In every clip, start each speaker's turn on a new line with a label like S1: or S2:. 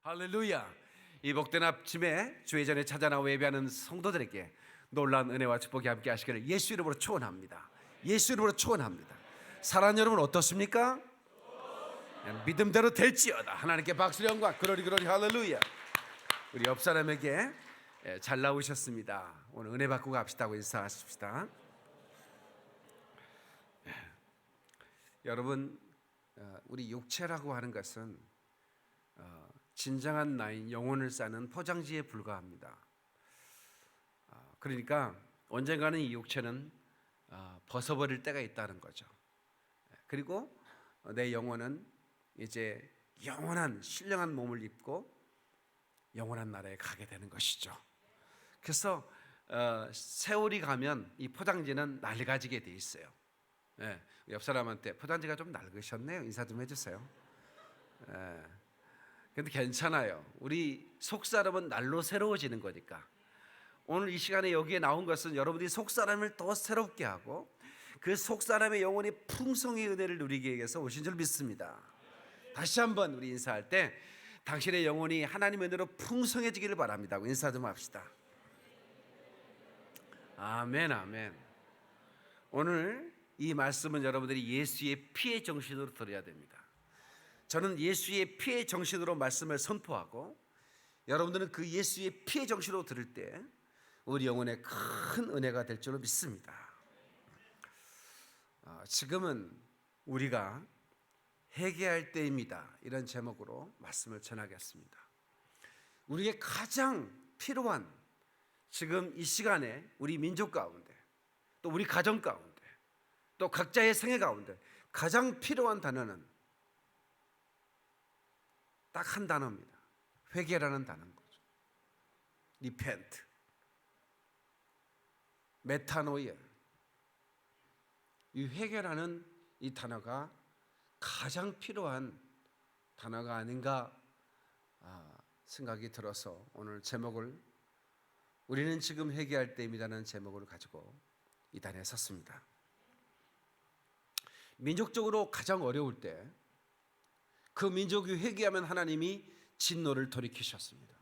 S1: 할렐루야. 이 복된 아침에 주의 전에 찾아 나와 예배하는 성도들에게 놀라운 은혜와 축복이 함께 하시기를 예수 이름으로 축원합니다. 예수 이름으로 축원합니다. 사랑하는 여러분 어떻습니까? 믿음대로 될지어다. 하나님께 박수 영광. 그러리 할렐루야. 우리 옆 사람에게 잘 나오셨습니다. 오늘 은혜 받고 갑시다고 인사하십시다. 여러분, 우리 육체라고 하는 것은 진정한 나인 영혼을 싸는 포장지에 불과합니다. 그러니까 언젠가는 이 육체는 벗어버릴 때가 있다는 거죠. 그리고 내 영혼은 이제 영원한 신령한 몸을 입고 영원한 나라에 가게 되는 것이죠. 그래서 세월이 가면 이 포장지는 낡아지게 돼 있어요. 옆 사람한테 포장지가 좀 낡으셨네요. 인사 좀 해주세요. 근데 괜찮아요. 우리 속사람은 날로 새로워지는 거니까. 오늘 이 시간에 여기에 나온 것은 여러분들이 속사람을 더 새롭게 하고 그 속사람의 영혼이 풍성의 은혜를 누리기 위해서 오신 줄 믿습니다. 다시 한번 우리 인사할 때 당신의 영혼이 하나님의 은혜로 풍성해지기를 바랍니다. 인사 좀 합시다. 아멘, 아멘. 오늘 이 말씀은 여러분들이 예수의 피의 정신으로 들어야 됩니다. 저는 예수의 피의 정신으로 말씀을 선포하고 여러분들은 그 예수의 피의 정신으로 들을 때 우리 영혼에 큰 은혜가 될 줄로 믿습니다. 지금은 우리가 회개할 때입니다. 이런 제목으로 말씀을 전하겠습니다. 우리에게 가장 필요한 지금 이 시간에 우리 민족 가운데 또 우리 가정 가운데 또 각자의 생애 가운데 가장 필요한 단어는 딱 한 단어입니다. 회개라는 단어인 거죠. repent, 메타노이아. 이 회개라는 이 단어가 가장 필요한 단어가 아닌가 생각이 들어서 오늘 제목을 우리는 지금 회개할 때입니다라는 제목을 가지고 이 단에 섰습니다. 민족적으로 가장 어려울 때 그 민족이 회개하면 하나님이 진노를 돌이키셨습니다.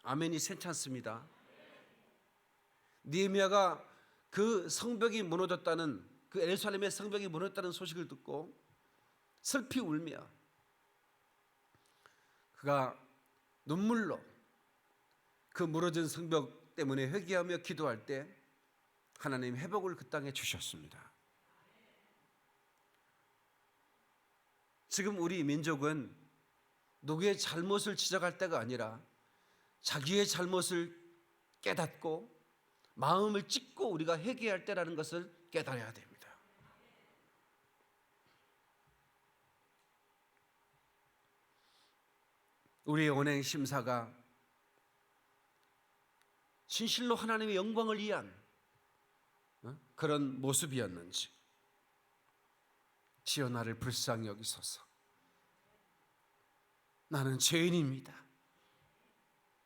S1: 아멘이 괜찮습니다. 느헤미야가 그 성벽이 무너졌다는 그 예루살렘의 성벽이 무너졌다는 소식을 듣고 슬피 울며 그가 눈물로 그 무너진 성벽 때문에 회개하며 기도할 때 하나님 회복을 그 땅에 주셨습니다. 지금 우리 민족은 누구의 잘못을 지적할 때가 아니라 자기의 잘못을 깨닫고 마음을 찢고 우리가 회개할 때라는 것을 깨달아야 됩니다. 우리의 언행 심사가 진실로 하나님의 영광을 위한 그런 모습이었는지 지어 나를 불쌍히 여기소서. 나는 죄인입니다.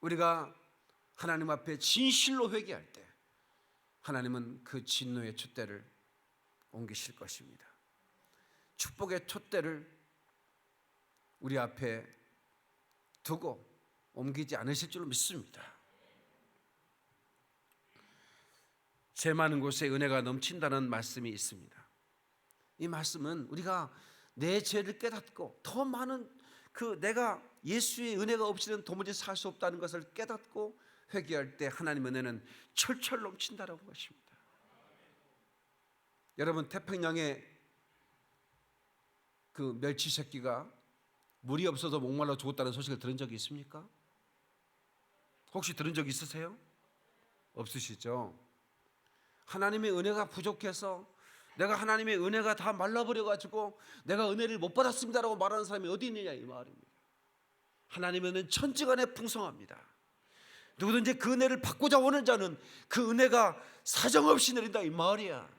S1: 우리가 하나님 앞에 진실로 회개할 때 하나님은 그 진노의 촛대를 옮기실 것입니다. 축복의 촛대를 우리 앞에 두고 옮기지 않으실 줄 믿습니다. 죄 많은 곳에 은혜가 넘친다는 말씀이 있습니다. 이 말씀은 우리가 내 죄를 깨닫고 더 많은 내가 예수의 은혜가 없이는 도무지 살 수 없다는 것을 깨닫고 회개할 때 하나님의 은혜는 철철 넘친다라는 것입니다. 여러분, 태평양에 그 멸치 새끼가 물이 없어서 목말라 죽었다는 소식을 들은 적이 있습니까? 혹시 들은 적 있으세요? 없으시죠? 하나님의 은혜가 부족해서 내가 하나님의 은혜가 다 말라버려가지고 내가 은혜를 못 받았습니다라고 말하는 사람이 어디 있느냐 이 말입니다. 하나님의 은혜는 천지간에 풍성합니다. 누구든지 그 은혜를 받고자 오는 자는 그 은혜가 사정없이 내린다 이 말이야.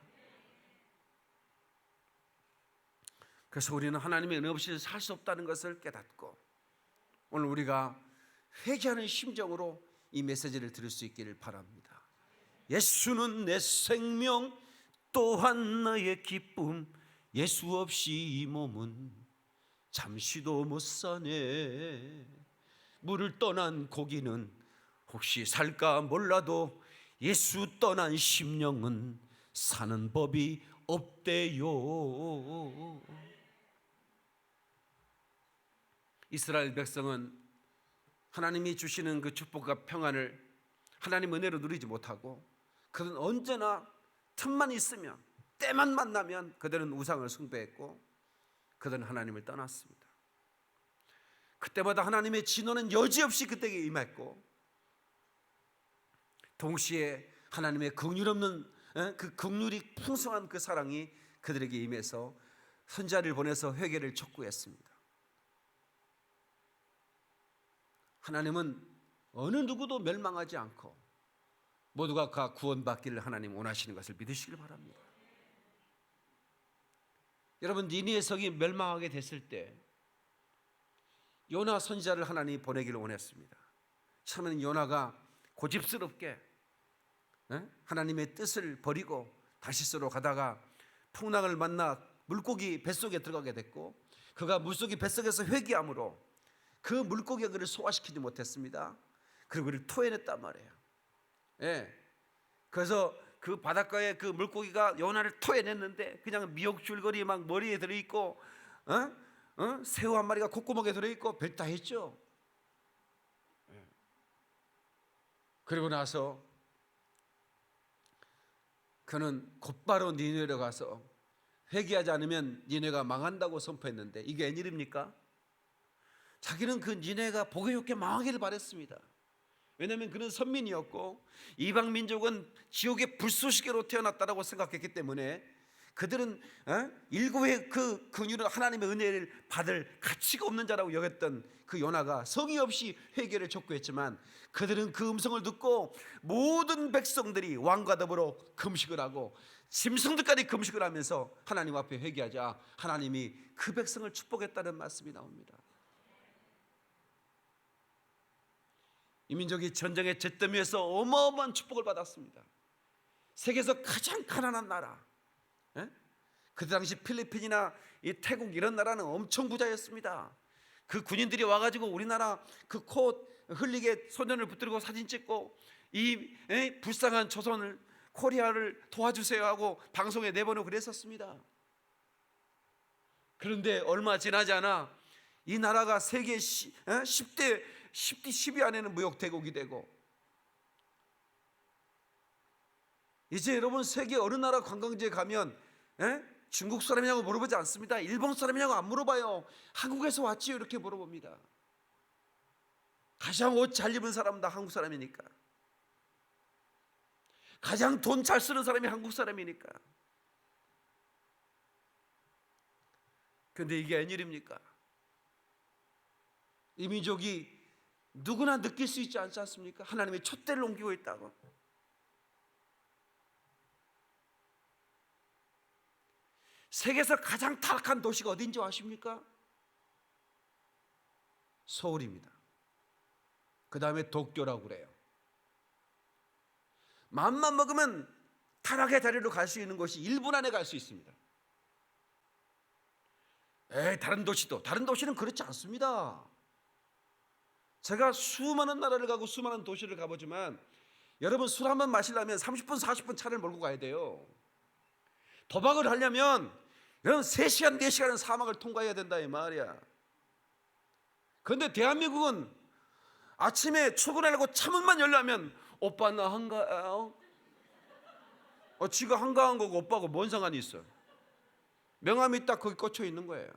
S1: 그래서 우리는 하나님의 은혜 없이 살 수 없다는 것을 깨닫고 오늘 우리가 회개하는 심정으로 이 메시지를 들을 수 있기를 바랍니다. 예수는 내 생명 또한 나의 기쁨 예수 없이 이 몸은 잠시도 못 사네. 물을 떠난 고기는 혹시 살까 몰라도 예수 떠난 심령은 사는 법이 없대요. 이스라엘 백성은 하나님이 주시는 그 축복과 평안을 하나님 은혜로 누리지 못하고 그들은 언제나 틈만 있으면 때만 만나면 그들은 우상을 숭배했고 그들은 하나님을 떠났습니다. 그때마다 하나님의 진노는 여지없이 그때에게 임했고 동시에 하나님의 긍휼 없는 그 긍휼이 풍성한 그 사랑이 그들에게 임해서 선지자를 보내서 회개를 촉구했습니다. 하나님은 어느 누구도 멸망하지 않고 모두가 다 구원받기를 하나님 원하시는 것을 믿으시길 바랍니다. 여러분, 니느웨 성이 멸망하게 됐을 때 요나 선지자를 하나님이 보내기를 원했습니다. 처음에는 요나가 고집스럽게 하나님의 뜻을 버리고 다시스로 가다가 풍랑을 만나 물고기 뱃속에 들어가게 됐고 그가 물속의 뱃속에서 회개함으로 그 물고기가 그를 소화시키지 못했습니다. 그리고 그를 토해냈단 말이에요. 그래서 그 바닷가에 그 물고기가 요나를 토해냈는데 그냥 미역줄거리 막 머리에 들어있고 새우 한 마리가 콧구멍에 들어있고 별 다 했죠. 그리고 나서 그는 곧바로 니느웨로 가서 회개하지 않으면 니느웨가 망한다고 선포했는데 이게 웬일입니까? 자기는 그 니느웨가 보기 좋게 망하기를 바랬습니다. 왜냐하면 그는 선민이었고 이방 민족은 지옥의 불쏘시개로 태어났다고 생각했기 때문에 그들은 일구의 그 긍휼은 하나님의 은혜를 받을 가치가 없는 자라고 여겼던 그 요나가 성의 없이 회개를 촉구했지만 그들은 그 음성을 듣고 모든 백성들이 왕과 더불어 금식을 하고 짐승들까지 금식을 하면서 하나님 앞에 회개하자 하나님이 그 백성을 축복했다는 말씀이 나옵니다. 이 민족이 전쟁의 잿더미에서 어마어마한 축복을 받았습니다. 세계에서 가장 가난한 나라, 그 당시 필리핀이나 이 태국 이런 나라는 엄청 부자였습니다. 그 군인들이 와가지고 우리나라 그 코 흘리게 소년을 붙들고 사진 찍고 이 불쌍한 조선을 코리아를 도와주세요 하고 방송에 내보내고 그랬었습니다. 그런데 얼마 지나지 않아 이 나라가 세계 10위 안에는 무역대국이 되고 이제 여러분 세계 어느 나라 관광지에 가면 중국 사람이냐고 물어보지 않습니다. 일본 사람이냐고 안 물어봐요. 한국에서 왔지요 이렇게 물어봅니다. 가장 옷 잘 입은 사람은 다 한국 사람이니까. 가장 돈 잘 쓰는 사람이 한국 사람이니까. 그런데 이게 웬일입니까? 이 민족이 누구나 느낄 수 있지 않지 않습니까? 하나님의 촛대를 옮기고 있다고. 세계에서 가장 타락한 도시가 어딘지 아십니까? 서울입니다. 그 다음에 도쿄라고 그래요. 마음만 먹으면 타락의 자리로 갈 수 있는 곳이 1분 안에 갈 수 있습니다. 다른 도시는 그렇지 않습니다. 제가 수많은 나라를 가고 수많은 도시를 가보지만 여러분 술 한 번 마시려면 30분 40분 차를 몰고 가야 돼요. 도박을 하려면 여러분 3시간 4시간은 사막을 통과해야 된다 이 말이야. 그런데 대한민국은 아침에 출근하려고 차문만 열려면 오빠 나 한가해요? 지가 한가한 거고 오빠하고 뭔 상관이 있어? 명함이 딱 거기 꽂혀 있는 거예요.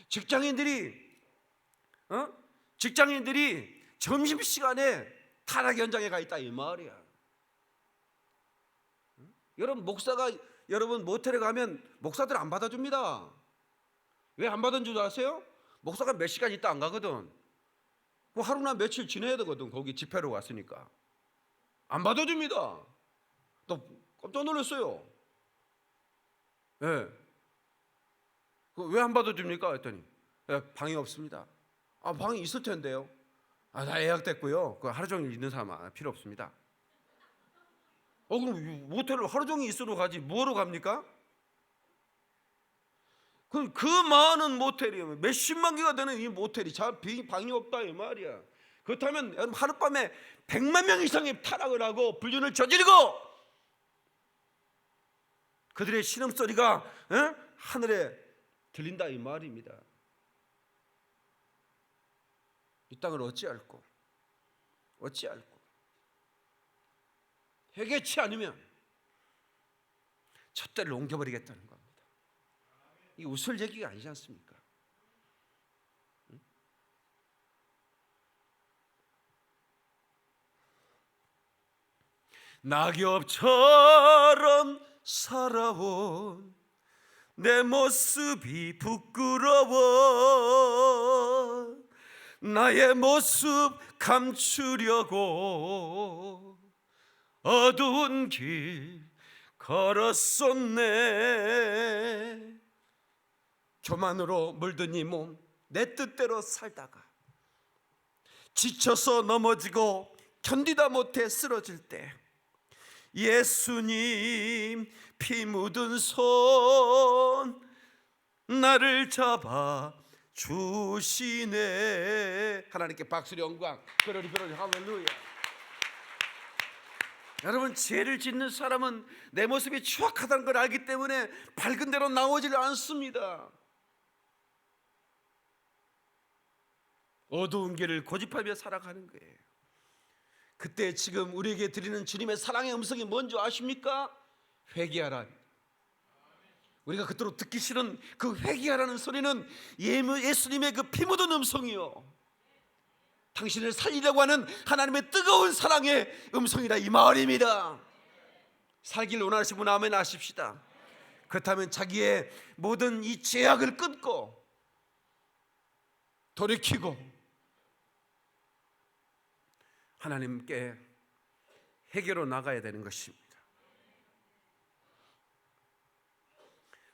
S1: 직장인들이 점심시간에 타락 현장에 가 있다 이 말이야. 여러분 목사가 여러분 모텔에 가면 목사들 안 받아줍니다. 왜 안 받은 줄 아세요? 목사가 몇 시간 있다 안 가거든. 그 하루나 며칠 지내야 되거든. 거기 집회로 갔으니까 안 받아줍니다. 또 깜짝 놀랐어요. 왜 안 받아줍니까? 했더니 방이 없습니다. 방이 있을 텐데요. 다 예약됐고요. 그 하루 종일 있는 사람 필요 없습니다. 그럼 모텔을 하루 종일 있으러 가지 뭐하러 갑니까? 그 많은 모텔이요, 몇십만 개가 되는 이 모텔이 방이 없다 이 말이야. 그렇다면 여러분, 하룻밤에 100만 명 이상이 타락을 하고 불륜을 저지르고 그들의 신음소리가 하늘에 들린다 이 말입니다. 이 땅을 어찌 알고 회개치 않으면 촛대를 옮겨버리겠다는 겁니다. 이게 웃을 얘기가 아니지 않습니까? 낙엽처럼 살아온 내 모습이 부끄러워 나의 모습 감추려고 어두운 길 걸었었네. 교만으로 물든 이 몸 내 뜻대로 살다가 지쳐서 넘어지고 견디다 못해 쓰러질 때 예수님 피 묻은 손 나를 잡아 주시네. 하나님께 박수리 영광. 그러리 할렐루야. 여러분, 죄를 짓는 사람은 내 모습이 추악하다는 걸 알기 때문에 밝은 대로 나오질 않습니다. 어두운 길을 고집하며 살아가는 거예요. 그때 지금 우리에게 드리는 주님의 사랑의 음성이 뭔지 아십니까? 회개하라. 우리가 그토록 듣기 싫은 그 회개하라는 소리는 예수님의 그 피 묻은 음성이요, 당신을 살리려고 하는 하나님의 뜨거운 사랑의 음성이라 이 말입니다. 살길 원하시는 분 아멘 하십시다. 그렇다면 자기의 모든 이 죄악을 끊고 돌이키고 하나님께 회개로 나가야 되는 것입니다.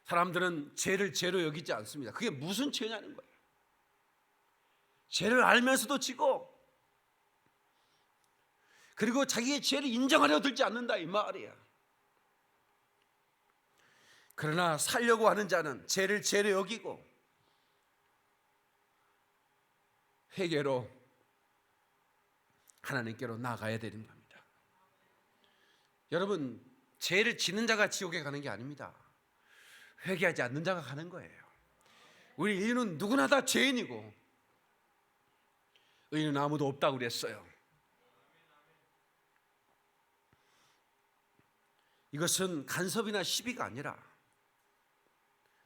S1: 사람들은 죄를 죄로 여기지 않습니다. 그게 무슨 죄냐는 거예요. 죄를 알면서도 지고 그리고 자기의 죄를 인정하려 들지 않는다 이 말이야. 그러나 살려고 하는 자는 죄를 죄로 여기고 회개로 하나님께로 나가야 되는 겁니다. 여러분, 죄를 짓는 자가 지옥에 가는 게 아닙니다. 회개하지 않는 자가 가는 거예요. 우리 인류는 누구나 다 죄인이고 의인은 아무도 없다고 그랬어요. 이것은 간섭이나 시비가 아니라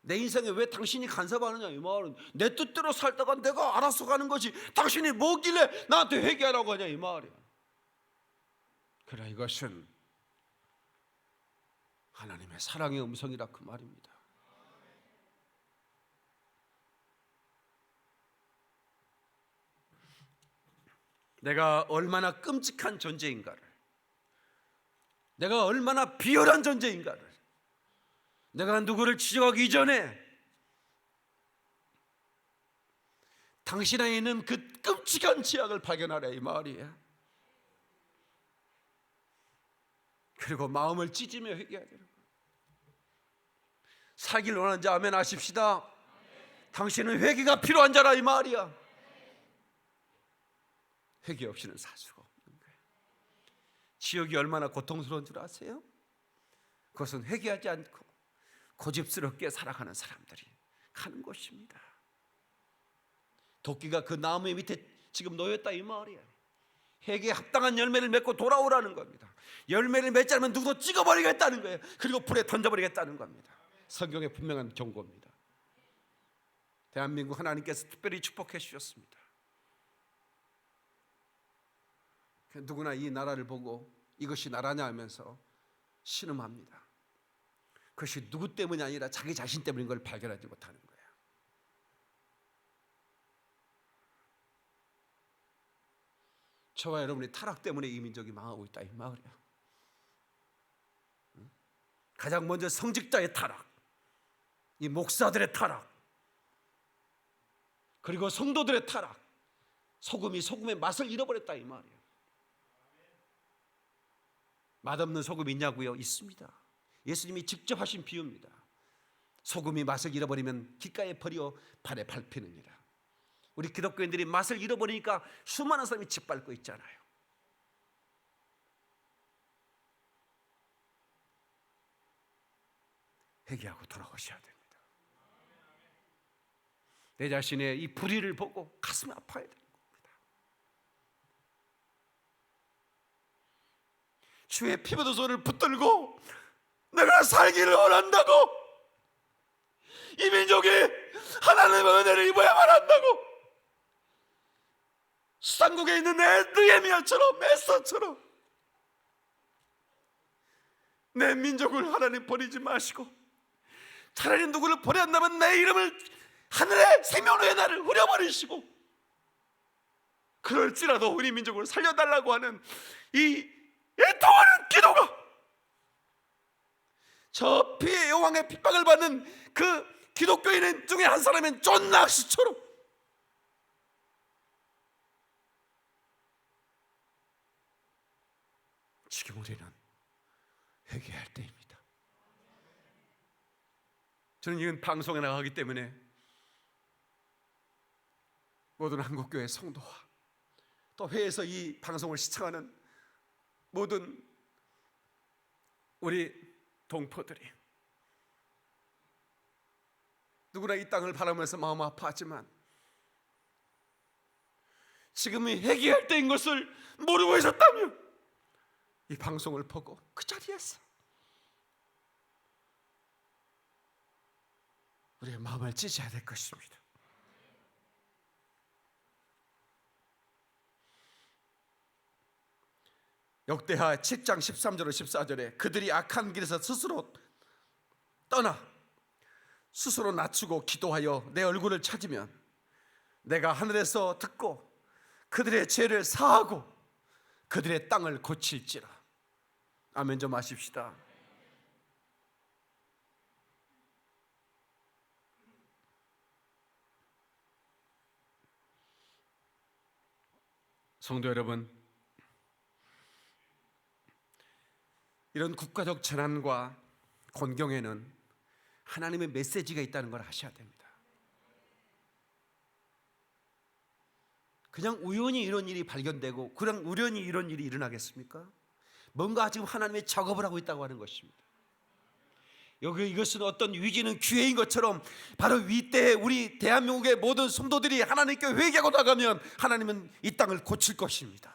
S1: 내 인생에 왜 당신이 간섭하느냐 이 말은, 내 뜻대로 살다가 내가 알아서 가는 거지 당신이 뭐길래 나한테 회개하라고 하냐 이 말이야. 그러나 이것은 하나님의 사랑의 음성이라 그 말입니다. 내가 얼마나 끔찍한 존재인가를, 내가 얼마나 비열한 존재인가를, 내가 누구를 지적하기 이전에 당신 안에 있는 그 끔찍한 죄악을 발견하라 이 말이에요. 그리고 마음을 찢으며 회개해야 되는 거예요. 살길 원하는 자 아멘 하십시다. 당신은 회개가 필요한 자라 이 말이야. 회개 없이는 살 수가 없는 거예요. 지옥이 얼마나 고통스러운 줄 아세요? 그것은 회개하지 않고 고집스럽게 살아가는 사람들이 가는 곳입니다. 도끼가 그 나무 밑에 지금 놓였다 이 말이야. 회개에 합당한 열매를 맺고 돌아오라는 겁니다. 열매를 맺지 않으면 누구도 찍어버리겠다는 거예요. 그리고 불에 던져버리겠다는 겁니다. 성경의 분명한 경고입니다. 대한민국 하나님께서 특별히 축복해 주셨습니다. 누구나 이 나라를 보고 이것이 나라냐 하면서 신음합니다. 그것이 누구 때문이 아니라 자기 자신 때문인 걸 발견하지 못하는 거예요. 저와 여러분이 타락 때문에 이 민족이 망하고 있다 이 말이야. 가장 먼저 성직자의 타락, 이 목사들의 타락, 그리고 성도들의 타락, 소금이 소금의 맛을 잃어버렸다 이 말이야. 맛없는 소금 있냐고요? 있습니다. 예수님이 직접 하신 비유입니다. 소금이 맛을 잃어버리면 깃가에 버려 발에 밟히느니라. 우리 기독교인들이 맛을 잃어버리니까 수많은 사람이 짓밟고 있잖아요. 회개하고 돌아오셔야 됩니다. 내 자신의 이 불의를 보고 가슴이 아파야 됩니다. 주의 피부도 손을 붙들고 내가 살기를 원한다고, 이 민족이 하나님의 은혜를 입어야만 한다고, 수상국에 있는 느헤미야처럼, 에스더처럼 내 민족을 하나님 버리지 마시고, 차라리 누구를 버려야 한다면 내 이름을 하늘의 생명로의 나를 흐려버리시고, 그럴지라도 우리 민족을 살려달라고 하는 이 애통하는 기도가, 저 피해 여왕의 핍박을 받는 그 기독교인 중에 한 사람인 존 낙시처럼 지금 우리는 회개할 때입니다. 저는 이건 방송에 나가기 때문에 모든 한국교회 성도와 또 회에서 이 방송을 시청하는 모든 우리 동포들이 누구나 이 땅을 바라면서 마음 아파하지만 지금이 회개할 때인 것을 모르고 있었다면 이 방송을 보고 그 자리에서 우리의 마음을 찢어야 될 것입니다. 역대하 7장 13절로 14절에 그들이 악한 길에서 스스로 떠나 스스로 낮추고 기도하여 내 얼굴을 찾으면 내가 하늘에서 듣고 그들의 죄를 사하고 그들의 땅을 고칠지라. 아멘 좀 하십시다. 성도 여러분, 이런 국가적 재난과 곤경에는 하나님의 메시지가 있다는 걸 아셔야 됩니다. 그냥 우연히 이런 일이 발견되고 그냥 우연히 이런 일이 일어나겠습니까? 뭔가 지금 하나님의 작업을 하고 있다고 하는 것입니다. 이것은 어떤 위기는 기회인 것처럼 바로 이때에 우리 대한민국의 모든 성도들이 하나님께 회개하고 나가면 하나님은 이 땅을 고칠 것입니다.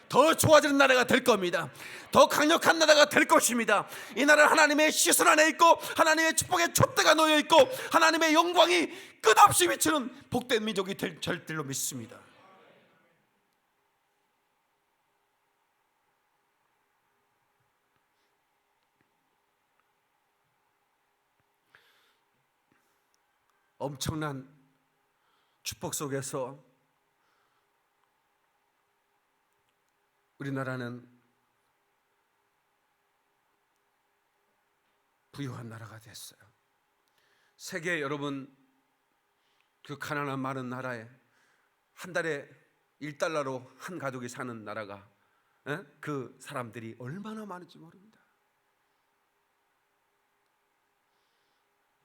S1: 더 좋아지는 나라가 될 겁니다. 더 강력한 나라가 될 것입니다. 이 나라는 하나님의 시선 안에 있고 하나님의 축복의 촛대가 놓여 있고 하나님의 영광이 끝없이 비치는 복된 민족이 될 줄로 믿습니다. 엄청난 축복 속에서 우리나라는 부유한 나라가 됐어요. 세계 여러분 그 가난한 많은 나라에 한 달에 1달러로 한 가족이 사는 나라가 그 사람들이 얼마나 많은지 모릅니다.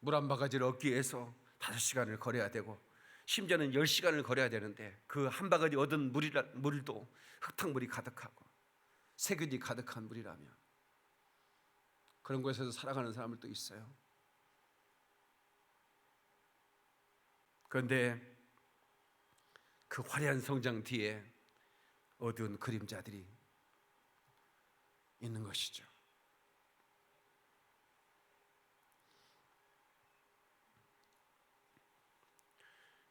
S1: 물 한 바가지를 얻기 위해서 5시간을 걸어야 되고 심지어는 10시간을 걸어야 되는데 그 한 바가지 얻은 물도 흙탕물이 가득하고 세균이 가득한 물이라면 그런 곳에서 살아가는 사람들도 있어요. 그런데 그 화려한 성장 뒤에 어두운 그림자들이 있는 것이죠.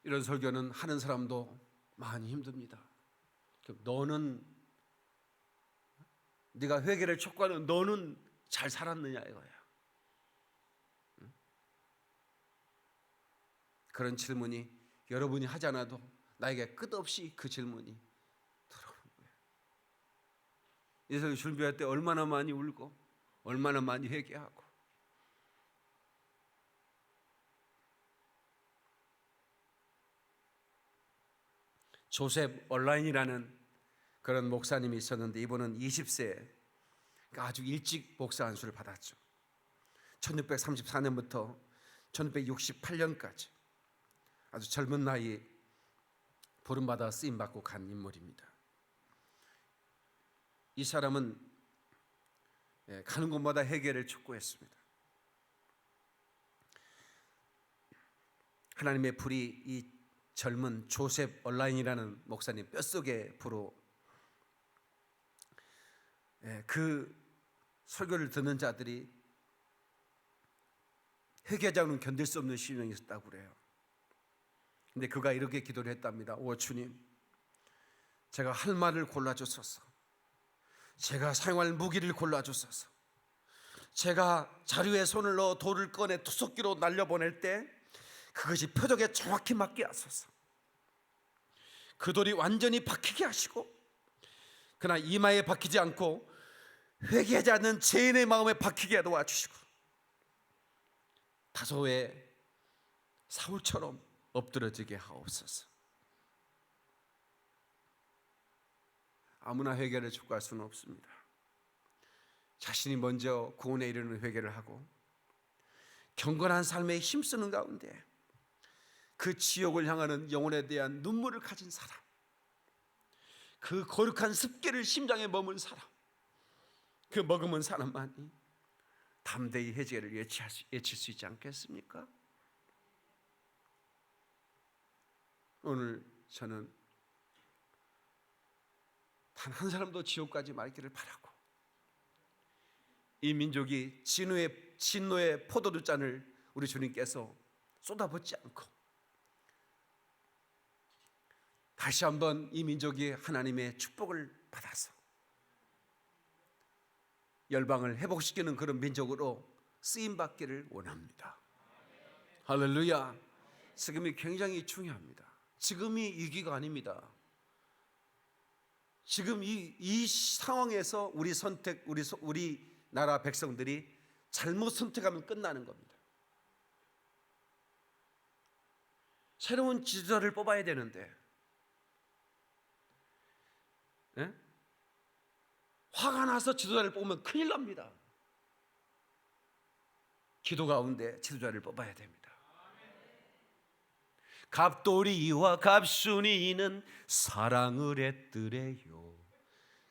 S1: 이런 설교는 하는 사람도 많이 힘듭니다. 너는 네가 회개를 촉구하는 너는 잘 살았느냐 이거야. 그런 질문이 여러분이 하지 않아도 나에게 끝없이 그 질문이 들어오는 거예요. 이 설교 준비할 때 얼마나 많이 울고 얼마나 많이 회개하고 조셉 얼라인이라는 그런 목사님이 있었는데 이분은 20세에 아주 일찍 목사 안수를 받았죠. 1634년부터 1968년까지 아주 젊은 나이에 부름받아 쓰임받고 간 인물입니다. 이 사람은 가는 곳마다 회개를 촉구했습니다. 하나님의 불이 이 젊은 조셉 얼라인이라는 목사님 뼛속에 불어 그 설교를 듣는 자들이 회개자는 견딜 수 없는 심령이 있었다고 그래요. 근데 그가 이렇게 기도를 했답니다. 오 주님, 제가 할 말을 골라주소서. 제가 사용할 무기를 골라주소서. 제가 자루에 손을 넣어 돌을 꺼내 투석기로 날려보낼 때 그것이 표적에 정확히 맞게 하소서. 그 돌이 완전히 박히게 하시고, 그러나 이마에 박히지 않고 회개하지 않는 죄인의 마음에 박히게 도와주시고, 다소의 사울처럼 엎드러지게 하옵소서. 아무나 회개를 촉구할 수는 없습니다. 자신이 먼저 구원에 이르는 회개를 하고 경건한 삶에 힘쓰는 가운데 그 지옥을 향하는 영혼에 대한 눈물을 가진 사람, 그 거룩한 습기를 심장에 머문 사람, 그 머금은 사람만이 담대히 회개를 외칠 수 있지 않겠습니까? 오늘 저는 단 한 사람도 지옥 가지 말기를 바라고, 이 민족이 진노의 포도주 잔을 우리 주님께서 쏟아붓지 않고 다시 한번 이 민족이 하나님의 축복을 받아서 열방을 회복시키는 그런 민족으로 쓰임받기를 원합니다. 할렐루야. 지금이 굉장히 중요합니다. 지금이 위기가 아닙니다. 지금 이 상황에서 우리 나라 백성들이 잘못 선택하면 끝나는 겁니다. 새로운 지도자를 뽑아야 되는데 화가 나서 지도자를 뽑으면 큰일 납니다. 기도 가운데 지도자를 뽑아야 됩니다. 갑돌이와 갑순이는 사랑을 했더래요.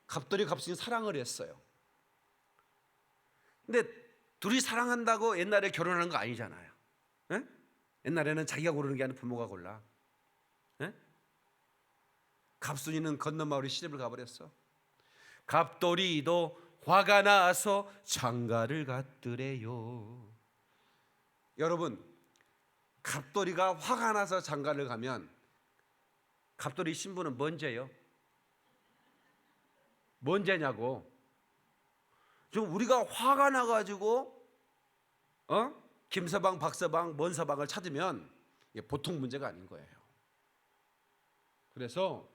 S1: 갑돌이 갑순이 사랑을 했어요. 근데 둘이 사랑한다고 옛날에 결혼하는 거 아니잖아요. 에? 옛날에는 자기가 고르는 게 아니라 부모가 골라. 에? 갑순이는 건너 마을에 시집을 가버렸어. 갑돌이도 화가 나서 장가를 갔더래요. 여러분, 갑돌이가 화가 나서 장가를 가면 갑돌이 신부는 뭔 죄요? 뭔 죄냐고. 좀 우리가 화가 나가지고 김서방, 박서방, 먼서방을 찾으면 이게 보통 문제가 아닌 거예요. 그래서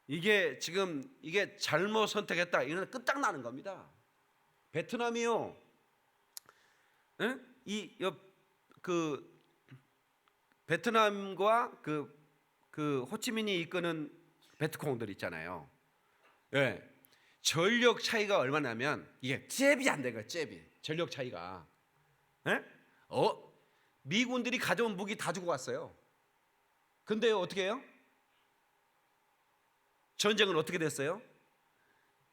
S1: 이게 지금 이게 잘못 선택했다, 이건 끝장나는 겁니다. 베트남이요, 베트남과 그 호치민이 이끄는 베트콩들 있잖아요. 예. 전력 차이가 얼마냐면 이게 잽이 안 돼요. 잽이 전력 차이가. 예? 미군들이 가져온 무기 다 주고 왔어요. 근데 어떻게 해요? 전쟁은 어떻게 됐어요?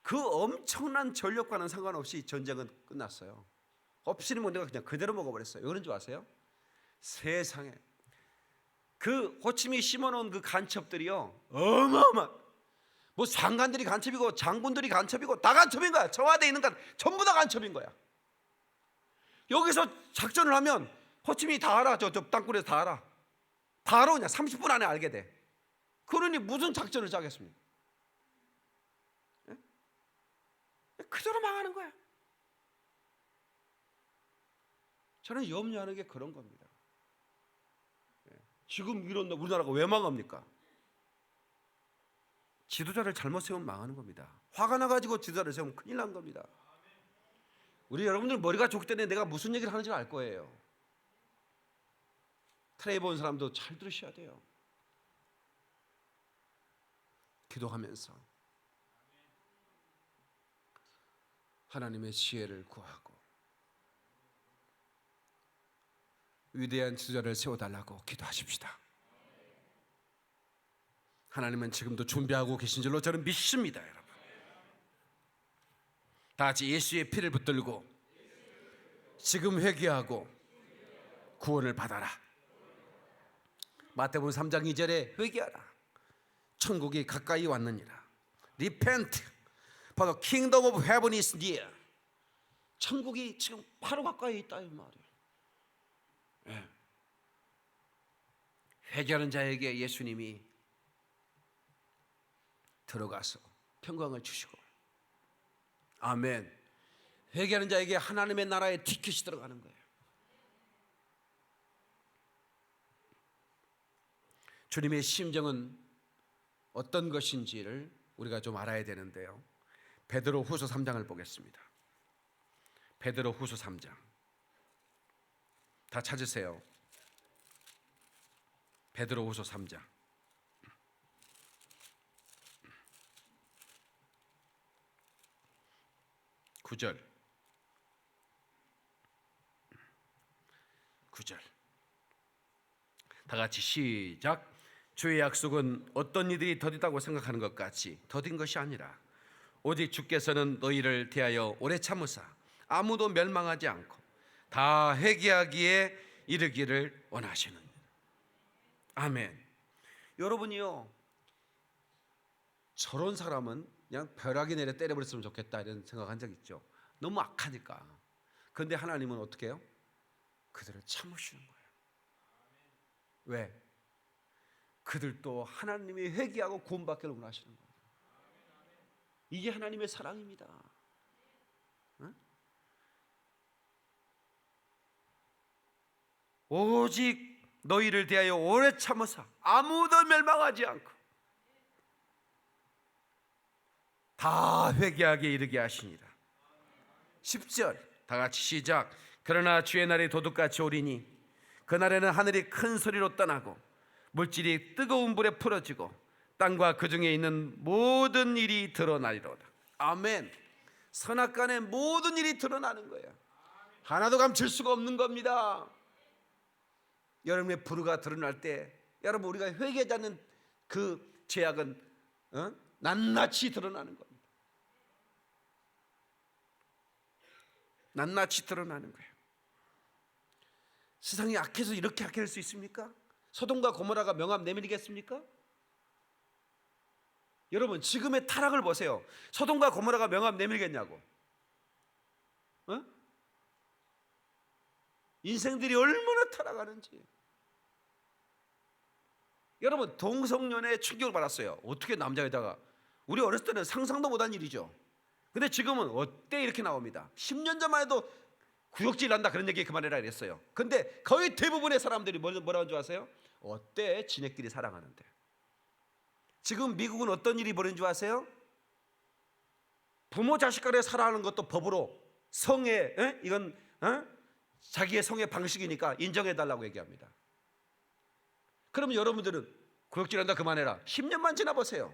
S1: 그 엄청난 전력과는 상관없이 전쟁은 끝났어요. 없이는 못 내가 그냥 그대로 먹어버렸어요. 왜 그런 줄 아세요? 세상에 그 호치민이 심어놓은 그 간첩들이요, 어마어마. 뭐 상관들이 간첩이고 장군들이 간첩이고 다 간첩인 거야. 청와대에 있는 건 전부 다 간첩인 거야. 여기서 작전을 하면 호치민이 다 알아. 저 땅굴에서 다 알아. 다 알아. 그냥 30분 안에 알게 돼. 그러니 무슨 작전을 짜겠습니까? 예? 그대로 망하는 거야. 저는 염려하는 게 그런 겁니다. 지금 이런 우리나라가 왜 망합니까? 지도자를 잘못 세우면 망하는 겁니다. 화가 나가지고 지도자를 세우면 큰일 난 겁니다. 우리 여러분들 머리가 좋기 때문에 내가 무슨 얘기를 하는지 알 거예요. 텔레비 본 사람도 잘 들으셔야 돼요. 기도하면서 하나님의 지혜를 구하고 위대한 지도자를 세워달라고 기도하십시다. 하나님은 지금도 준비하고 계신 줄로 저는 믿습니다. 여러분, 다 같이 예수의 피를 붙들고 지금 회개하고 구원을 받아라. 마태복음 3장 2절에 회개하라, 천국이 가까이 왔느니라. Repent, for the kingdom of heaven is near. 천국이 지금 바로 가까이 있다 이 말이에요. 네. 회개하는 자에게 예수님이 들어가서 평강을 주시고, 아멘. 회개하는 자에게 하나님의 나라의 티켓이 들어가는 거예요. 주님의 심정은 어떤 것인지를 우리가 좀 알아야 되는데요. 베드로후서 3장을 보겠습니다. 베드로후서 3장. 다 찾으세요. 베드로후서 3장. 9절. 다 같이 시작. 주의 약속은 어떤 이들이 더디다고 생각하는 것 같이 더딘 것이 아니라 오직 주께서는 너희를 대하여 오래 참으사 아무도 멸망하지 않고 다 회개하기에 이르기를 원하시는. 아멘. 여러분이요, 저런 사람은 그냥 벼락이 내려 때려버렸으면 좋겠다 이런 생각한 적 있죠. 너무 악하니까. 그런데 하나님은 어떻게 해요? 그들을 참으시는 거예요. 왜? 그들도 하나님이 회개하고 구원받기를 원하시는 거예요. 이게 하나님의 사랑입니다. 응? 오직 너희를 대하여 오래 참으사 아무도 멸망하지 않고 다 회개하게 이르게 하시니라. 10절 다 같이 시작. 그러나 주의 날이 도둑같이 오리니 그날에는 하늘이 큰 소리로 떠나고 물질이 뜨거운 불에 풀어지고 땅과 그 중에 있는 모든 일이 드러나리로다. 아멘. 선악간의 모든 일이 드러나는 거예요. 하나도 감출 수가 없는 겁니다. 여러분의 불의가 드러날 때, 여러분 우리가 회개하지 않는 그 죄악은 낱낱이 드러나는 겁니다. 낱낱이 드러나는 거예요. 세상이 악해서 이렇게 악해질 수 있습니까? 소돔과 고모라가 명함 내밀겠습니까? 여러분 지금의 타락을 보세요. 소돔과 고모라가 명함 내밀겠냐고. 인생들이 얼마나 타락하는지. 여러분 동성연애에 충격을 받았어요. 어떻게 남자에다가, 우리 어렸을 때는 상상도 못한 일이죠. 근데 지금은 어때 이렇게 나옵니다. 10년 전만 해도 구역질 난다 그런 얘기 그만해라 이랬어요. 근데 거의 대부분의 사람들이 뭐라고 하는 줄 아세요? 어때 지네끼리 사랑하는데. 지금 미국은 어떤 일이 벌어진 줄 아세요? 부모 자식 간에 사랑하는 것도 법으로 성의 이건 자기의 성의 방식이니까 인정해달라고 얘기합니다. 그러면 여러분들은 구역질한다 그만해라 10년만 지나보세요.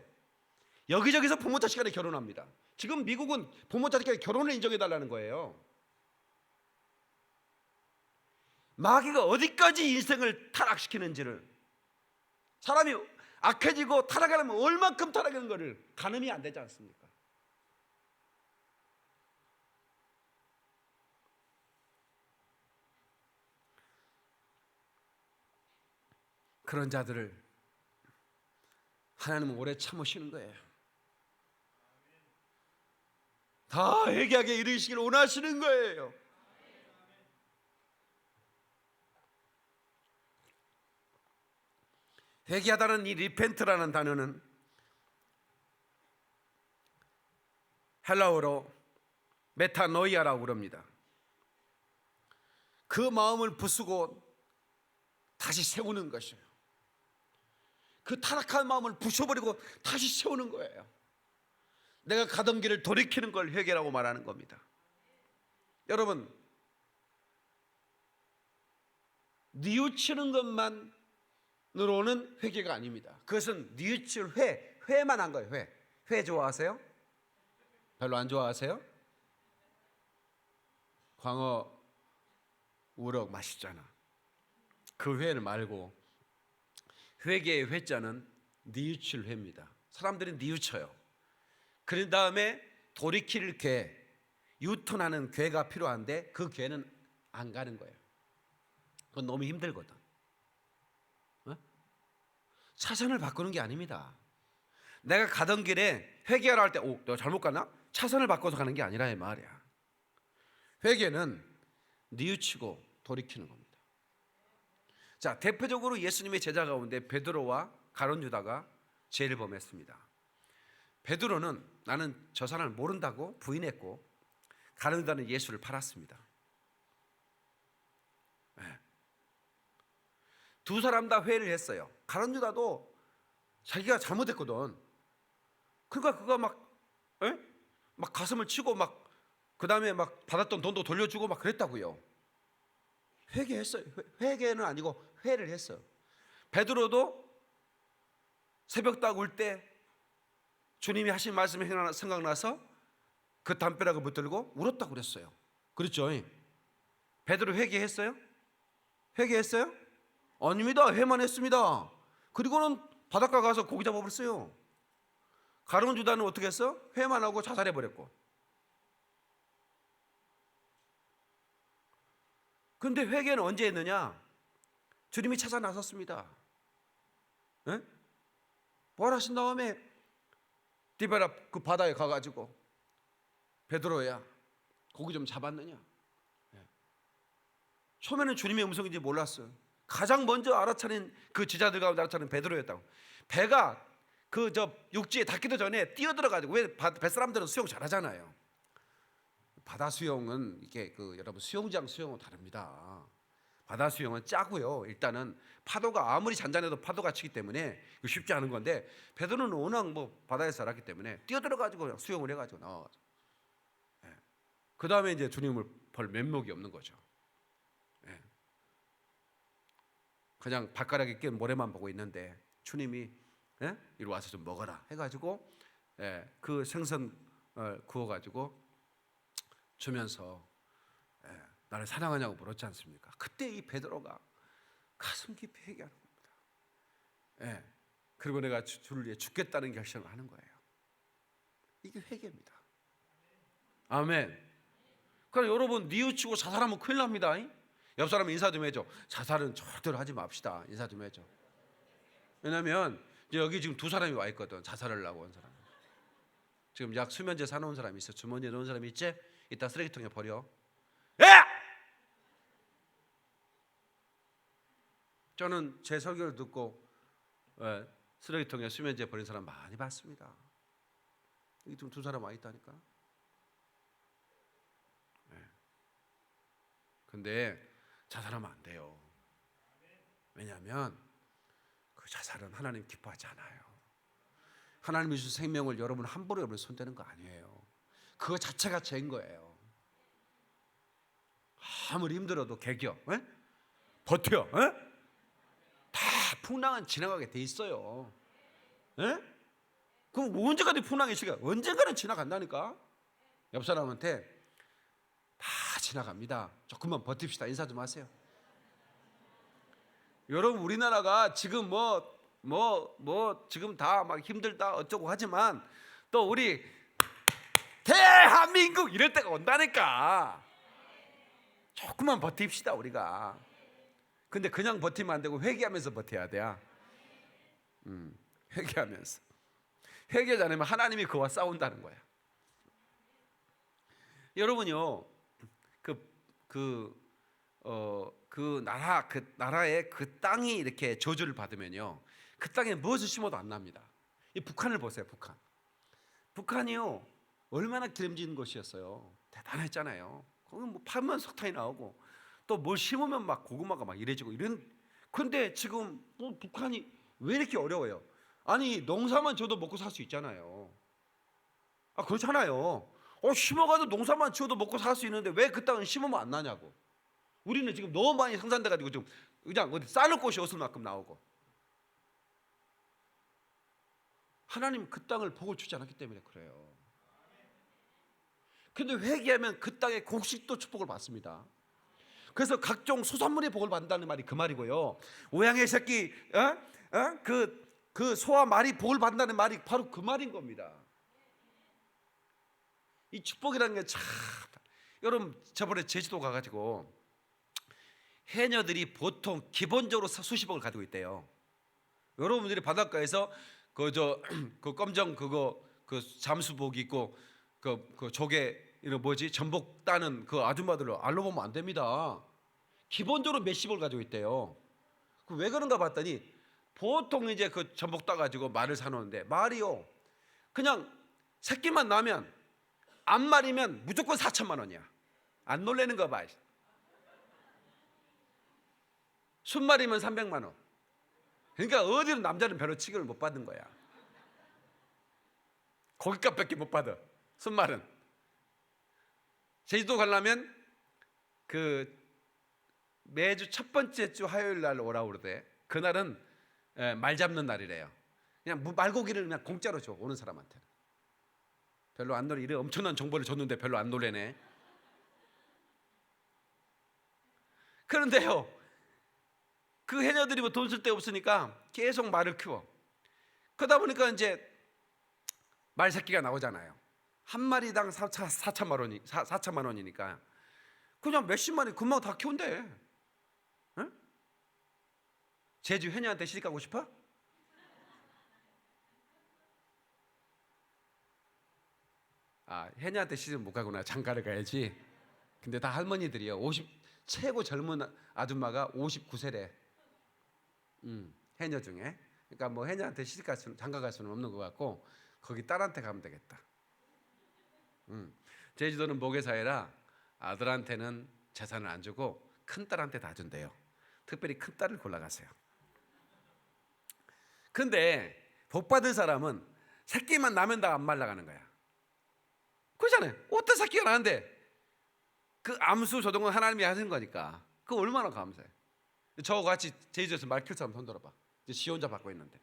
S1: 여기저기서 부모 자식 간에 결혼합니다. 지금 미국은 부모 자식 간에 결혼을 인정해달라는 거예요. 마귀가 어디까지 인생을 타락시키는지를, 사람이 악해지고 타락하려면 얼만큼 타락하는 것을 가늠이 안 되지 않습니까? 그런 자들을 하나님은 오래 참으시는 거예요. 다 회개하게 이르시기를 원하시는 거예요. 회개하다는 이 리펜트라는 단어는 헬라어로 메타노이아라고 그럽니다. 그 마음을 부수고 다시 세우는 것이에요. 그 타락한 마음을 부숴버리고 다시 세우는 거예요. 내가 가던 길을 돌이키는 걸 회개라고 말하는 겁니다. 여러분, 뉘우치는 것만으로는 회개가 아닙니다. 그것은 뉘우칠 회만 한 거예요. 회 좋아하세요? 별로 안 좋아하세요? 광어, 우럭 맛있잖아. 그 회를 말고 회개의 회자는 뉘우칠 회입니다. 사람들이 뉘우쳐요. 그런 다음에 돌이킬 궤, 유턴하는 궤가 필요한데 그 궤는 안 가는 거예요. 그건 너무 힘들거든. 차선을 바꾸는 게 아닙니다. 내가 가던 길에 회개하러 할 때 내가 잘못 갔나? 차선을 바꿔서 가는 게 아니라 이 말이야. 회개는 뉘우치고 돌이키는 겁니다. 자, 대표적으로 예수님의 제자 가운데 베드로와 가룟 유다가 죄를 범했습니다. 베드로는 나는 저 사람을 모른다고 부인했고, 가룟 유다는 예수를 팔았습니다. 네. 두 사람 다 회를 했어요. 가룟 유다도 자기가 잘못했거든. 그러니까 그가 막 가슴을 치고 막 그 다음에 막 받았던 돈도 돌려주고 막 그랬다고요. 회개했어요. 회개는 아니고 회를 했어요. 베드로도 새벽 딱 울 때 주님이 하신 말씀이 생각나서 그 담벼락을 붙들고 울었다고 그랬어요. 그렇죠? 베드로 회개했어요? 회개했어요? 아닙니다. 회만 했습니다. 그리고는 바닷가 가서 고기 잡아버렸어요. 가룟 유다는 어떻게 했어? 회만 하고 자살해버렸고. 그런데 회개는 언제 했느냐? 주님이 찾아 나섰습니다. 네? 부활하신 다음에 디베라 그 바다에 가가지고 베드로야 고기 좀 잡았느냐? 네. 처음에는 주님의 음성인지 몰랐어요. 가장 먼저 알아차린 그 제자들 가운데 알아차린 베드로였다고. 배가 그 육지에 닿기도 전에 뛰어들어가지고, 왜 뱃사람들은 수영 잘하잖아요. 바다 수영은 이게 여러분 수영장 수영은 다릅니다. 바다 수영은 짜고요. 일단은 파도가 아무리 잔잔해도 파도가 치기 때문에 쉽지 않은 건데, 베드로는 워낙 바다에서 살았기 때문에 뛰어들어가지고 그냥 수영을 해가지고 나와가지고, 그 다음에 이제 주님을 볼 면목이 없는 거죠. 그냥 발가락에 낀 모래만 보고 있는데 주님이 이리 와서 좀 먹어라 해가지고 그 생선 구워가지고 주면서 나를 사랑하냐고 물었지 않습니까? 그때 이 베드로가 가슴 깊이 회개하는 겁니다. 그리고 내가 주를 위해 죽겠다는 결심을 하는 거예요. 이게 회개입니다. 아멘. 그럼 여러분, 뉘우치고 자살하면 큰일 납니다. 옆 사람 인사 좀 해줘. 자살은 절대로 하지 맙시다. 인사 좀 해줘. 왜냐하면 여기 지금 두 사람이 와 있거든. 자살을 하고 온 사람. 지금 약 수면제 사놓은 사람이 있어. 주머니에 넣은 사람이 있지? 이따 쓰레기통에 버려. 저는 제 설교를 듣고 쓰레기통에 수면제 버린 사람 많이 봤습니다. 여기 지금 두 사람 와 있다니까. 근데 자살하면 안 돼요. 왜냐하면 그 자살은 하나님 기뻐하지 않아요. 하나님이 주신 생명을 여러분 함부로 여러분 손대는 거 아니에요. 그거 자체가 죄인 거예요. 아무리 힘들어도 개겨, 버텨, 다 풍랑은 지나가게 돼 있어요. 그럼 언제까지 풍랑의 시간? 언젠가는 지나간다니까. 옆 사람한테 다 지나갑니다. 조금만 버팁시다. 인사 좀 하세요. 여러분, 우리나라가 지금 지금 다 막 힘들다 어쩌고 하지만 또 우리 대한민국 이럴 때가 온다니까. 조금만 버팁시다 우리가. 근데 그냥 버티면 안 되고 회개하면서 버텨야 돼요. 회개하면서. 회개하지 않으면 하나님이 그와 싸운다는 거야. 여러분요, 그 나라의 그 땅이 이렇게 저주를 받으면요, 그 땅에 무엇을 심어도 안 납니다. 이 북한을 보세요. 북한이요 얼마나 기름진 곳이었어요. 대단했잖아요. 거기 파면 석탄이 나오고 또 뭘 심으면 막 고구마가 막 이래지고 이런. 근데 지금 북한이 왜 이렇게 어려워요? 아니, 농사만 지어도 먹고 살 수 있잖아요. 그렇잖아요. 심어가지고 농사만 지어도 먹고 살 수 있는데 왜 그 땅은 심으면 안 나냐고. 우리는 지금 너무 많이 생산돼가지고 지금 그냥 어디 쌓을 곳이 없을 만큼 나오고. 하나님 그 땅을 복을 주지 않았기 때문에 그래요. 근데 회개하면 그 땅의 곡식도 축복을 받습니다. 그래서 각종 소산물의 복을 받는다는 말이 그 말이고요. 오양의 새끼, 그 소와 말이 복을 받는다는 말이 바로 그 말인 겁니다. 이 축복이라는 게 참, 여러분 저번에 제주도 가가지고 해녀들이 보통 기본적으로 수십억을 가지고 있대요. 여러분들이 바닷가에서 그 검정 그 잠수복 입고 그 조개 이런 전복 따는 그 아줌마들을 알로 보면 안 됩니다. 기본적으로 몇십억을 가지고 있대요. 왜 그런가 봤더니 보통 이제 그 전복 따가지고 말을 사놓는데 말이요, 그냥 새끼만 나면 안 말이면 무조건 4천만 원이야. 안 놀래는 거 봐. 순말이면 300만 원. 그러니까 어디로 남자는 별로 취급을 못 받는 거야. 고깃값밖에 못 받아. 순말은. 제주도 가려면 그 매주 첫 번째 주 화요일 날 오라고 그러대. 그날은 말 잡는 날이래요. 그냥 말고기를 그냥 공짜로 줘, 오는 사람한테. 별로 안 놀래. 이래 엄청난 정보를 줬는데 별로 안 놀래네. 그런데요, 그 해녀들이 뭐 돈 쓸 데 없으니까 계속 말을 키워. 그러다 보니까 이제 말 새끼가 나오잖아요. 한 마리당 4천만 원이니까 그냥 몇십 마리 금방 다 키운대. 응? 제주 해녀한테 시집 가고 싶어? 아, 해녀한테 시집 못 가구나. 장가를 가야지. 근데 다 할머니들이요. 최고 젊은 아줌마가 59세래. 해녀 중에. 그러니까 뭐 해녀한테 장가 갈 수는 없는 것 같고 거기 딸한테 가면 되겠다. 제주도는 모계사회라 아들한테는 재산을 안 주고 큰 딸한테 다 준대요. 특별히 큰 딸을 골라가세요. 근데 복 받은 사람은 새끼만 나면 다 안 말라가는 거야. 그렇잖아요. 어떤 새끼가 나는데 그 암수 조정은 하나님이 하신 거니까 그거 얼마나 감사해. 저하고 같이 제주도에서 말 키울 사람 손 들어봐. 이제 지 혼자 받고 있는데.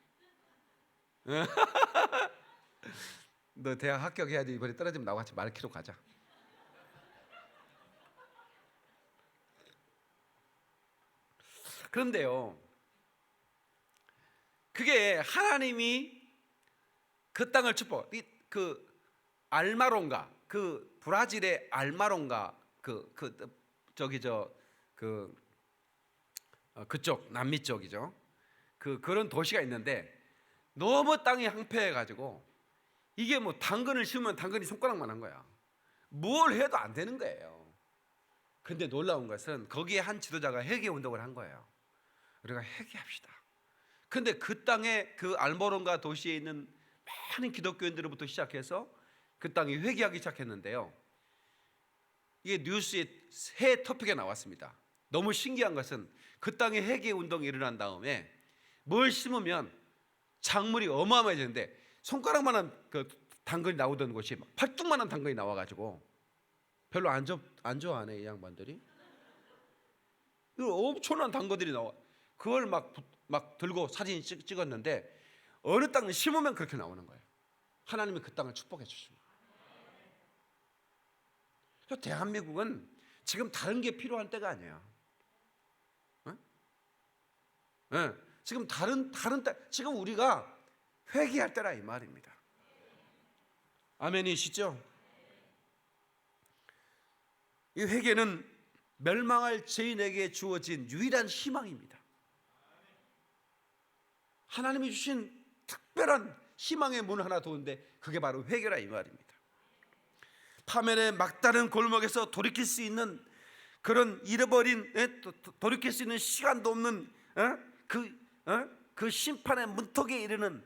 S1: 너 대학 합격해야지. 이번에 떨어지면 나와 같이 말 키러 가자. 그런데요, 그게 하나님이 그 땅을 축복. 그 알마론가, 그 브라질의 알마론가 그쪽 남미 쪽이죠. 그런 도시가 있는데 너무 땅이 황폐해가지고 이게 뭐 당근을 심으면 당근이 손가락만 한 거야. 뭘 해도 안 되는 거예요. 근데 놀라운 것은 거기에 한 지도자가 회개 운동을 한 거예요. 우리가 회개합시다. 근데 그 땅에 그 알모론가 도시에 있는 많은 기독교인들로부터 시작해서 그 땅이 회개하기 시작했는데요. 이게 뉴스에 새 토픽에 나왔습니다. 너무 신기한 것은 그 땅에 회개 운동이 일어난 다음에 뭘 심으면 작물이 어마어마해지는데 손가락만한 그 당근이 나오던 곳이 팔뚝만한 당근이 나와가지고 별로 안 좋아하네 이 양반들이. 엄청난 당근들이 나와. 그걸 막 들고 사진 찍었는데 어느 땅을 심으면 그렇게 나오는 거예요. 하나님이 그 땅을 축복해 주십니다. 그래서 대한민국은 지금 다른 게 필요한 때가 아니에요. 네, 지금 다른 때, 지금 우리가 회개할 때라 이 말입니다. 아멘이시죠? 이 회개는 멸망할 죄인에게 주어진 유일한 희망입니다. 하나님이 주신 특별한 희망의 문 하나 도는데 그게 바로 회개라 이 말입니다. 파멸의 막다른 골목에서 돌이킬 수 있는 그런 잃어버린, 돌이킬 수 있는 시간도 없는 그 심판의 문턱에 이르는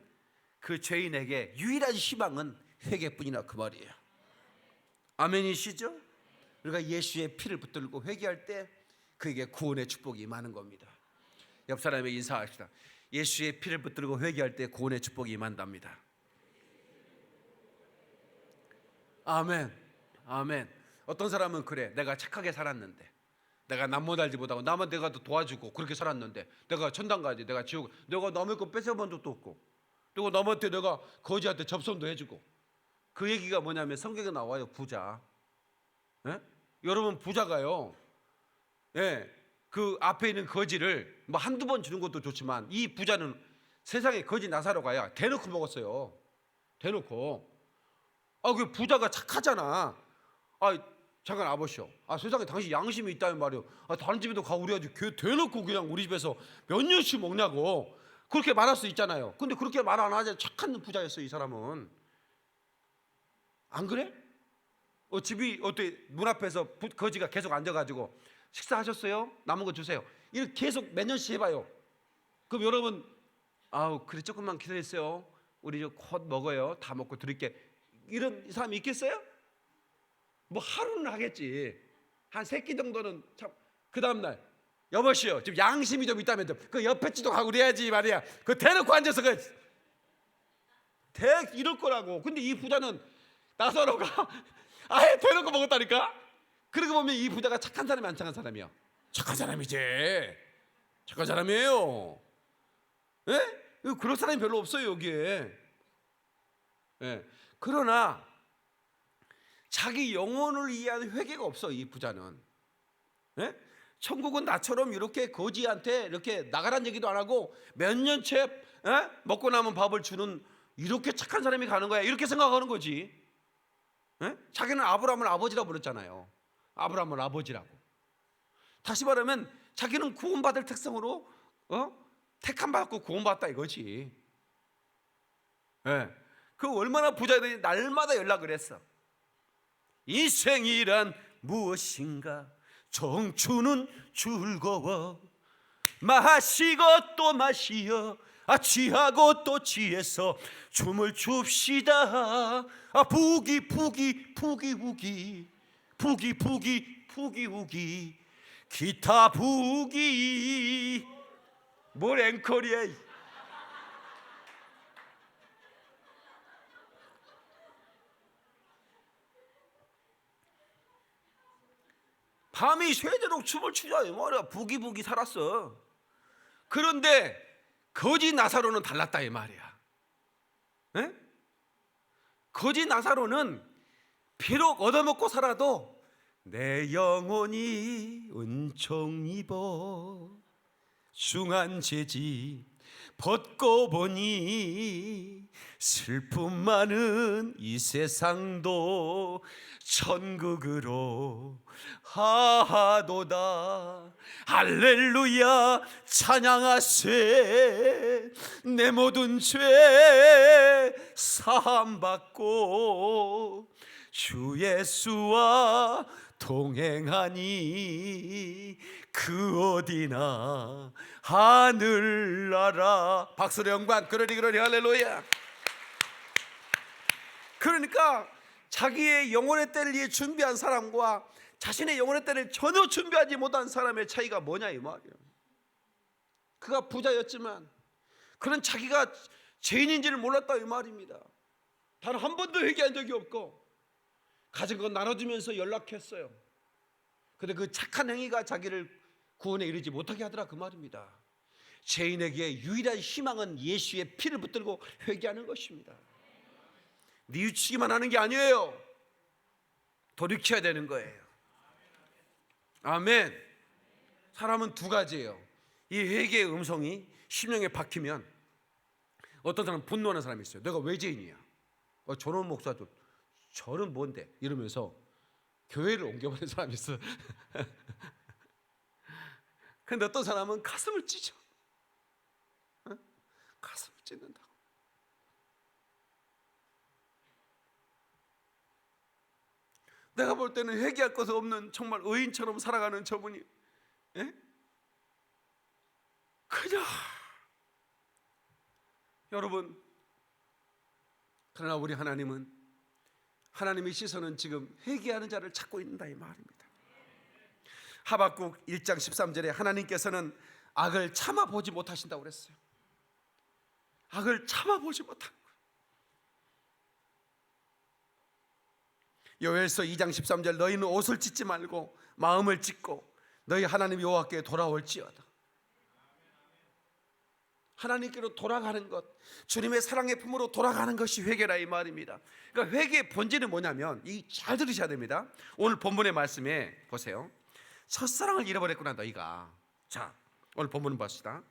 S1: 그 죄인에게 유일한 희망은 회개뿐이나 그 말이에요. 아멘이시죠? 우리가 예수의 피를 붙들고 회개할 때 그에게 구원의 축복이 임하는 겁니다. 옆 사람에게 인사합시다. 예수의 피를 붙들고 회개할 때 구원의 축복이 임한답니다. 아멘. 아멘. 어떤 사람은 그래. 내가 착하게 살았는데, 내가 남 못알지 못하고 남은 내가 더 도와주고 그렇게 살았는데 내가 천당 가야지, 내가 지옥, 내가 남의 거 뺏어본 적도 없고, 그리고 남한테 내가 거지한테 접선도 해주고. 그 얘기가 뭐냐면 성경에 나와요. 부자. 예? 여러분 부자가요, 그 앞에 있는 거지를 뭐 한두 번 주는 것도 좋지만 이 부자는 세상에 거지 나사로가야 대놓고 먹었어요. 대놓고. 그 부자가 착하잖아. 잠깐 아버시오. 세상에 당신 양심이 있다는 말이오. 다른 집에도 가고 그래야지 대놓고 그냥 우리 집에서 몇 년씩 먹냐고 그렇게 말할 수 있잖아요. 근데 그렇게 말 안 하자. 착한 부자였어요. 이 사람은. 안 그래? 집이 어때? 문 앞에서 거지가 계속 앉아가지고 식사하셨어요? 남은 거 주세요. 이렇게 계속 몇 년씩 해봐요. 그럼 여러분 그래 조금만 기다리세요. 우리 곧 먹어요. 다 먹고 드릴게. 이런 사람이 있겠어요? 뭐 하루는 하겠지. 한 3끼 정도는 참. 그 다음날 여보시오 지금 양심이 좀 있다면 그 옆에 집도 가고 그래야지 말이야. 그 대놓고 앉아서 이럴 거라고. 근데 이 부자는 나사로가 아예 대놓고 먹었다니까. 그러고 보면 이 부자가 착한 사람이 안 착한 사람이야? 착한 사람이지. 착한 사람이에요. 그럴 사람이 별로 없어요 여기에. 그러나 자기 영혼을 위한 회개가 없어 이 부자는. 천국은 나처럼 이렇게 거지한테 이렇게 나가란 얘기도 안 하고 몇 년째 먹고 남은 밥을 주는 이렇게 착한 사람이 가는 거야 이렇게 생각하는 거지. 자기는 아브라함을 아버지라고 부르잖아요. 아브라함을 아버지라고. 다시 말하면 자기는 구원받을 특성으로 택함 받고 구원받았다 이거지. 그 얼마나 부자들이 날마다 연락을 했어. 인생이란 무엇인가 청춘은 즐거워 마시고 또 마시어 취하고 또 취해서 춤을 춥시다. 부기 부기 부기 부기 부기 부기 부기 부기 기타 부기. 뭘 앵콜이야. 밤이 새도록 춤을 추자 이 말이야. 부기부기 살았어. 그런데 거지 나사로는 달랐다 이 말이야. 거지 나사로는 비록 얻어먹고 살아도 내 영혼이 은총 입어 중한 죄지 벗고 보니 슬픔 많은 이 세상도 천국으로 하도다. 할렐루야 찬양하세. 내 모든 죄 사함받고 주 예수와 동행하니 그 어디나 하늘나라. 박수로 영광. 그러니 할렐루야. 그러니까 자기의 영혼의 때를 위해 준비한 사람과 자신의 영혼의 때를 전혀 준비하지 못한 사람의 차이가 뭐냐 이 말이야. 그가 부자였지만 그는 자기가 죄인인지를 몰랐다 이 말입니다. 단 한 번도 회개한 적이 없고 가진 건 나눠주면서 연락했어요. 근데 그 착한 행위가 자기를 구원에 이르지 못하게 하더라 그 말입니다. 죄인에게 유일한 희망은 예수의 피를 붙들고 회개하는 것입니다. 뉘우치기만 하는 게 아니에요. 돌이켜야 되는 거예요. 아멘. 사람은 두 가지예요. 이 회개의 음성이 심령에 박히면 어떤 사람은 분노하는 사람이 있어요. 내가 왜 죄인이야? 저런 목사도 저는 뭔데? 이러면서 교회를 옮겨버리는 사람이 있어요. 근데 어떤 사람은 가슴을 찢어. 가슴을 찢는다고. 내가 볼 때는 회개할 것 없는 정말 의인처럼 살아가는 저분이 그냥 여러분, 그러나 우리 하나님은 하나님의 시선은 지금 회개하는 자를 찾고 있다 이 말입니다. 하박국 1장 13절에 하나님께서는 악을 참아보지 못하신다고 그랬어요. 악을 참아보지 못한 거예요. 요엘서 2장 13절 너희는 옷을 찢지 말고 마음을 찢고 너희 하나님 여호와께 돌아올지어다. 하나님께로 돌아가는 것, 주님의 사랑의 품으로 돌아가는 것이 회개라 이 말입니다. 그러니까 회개의 본질은 뭐냐면 이 잘 들으셔야 됩니다. 오늘 본문의 말씀에 보세요. 첫사랑을 잃어버렸구나 너희가. 자, 오늘 본문을 봅시다.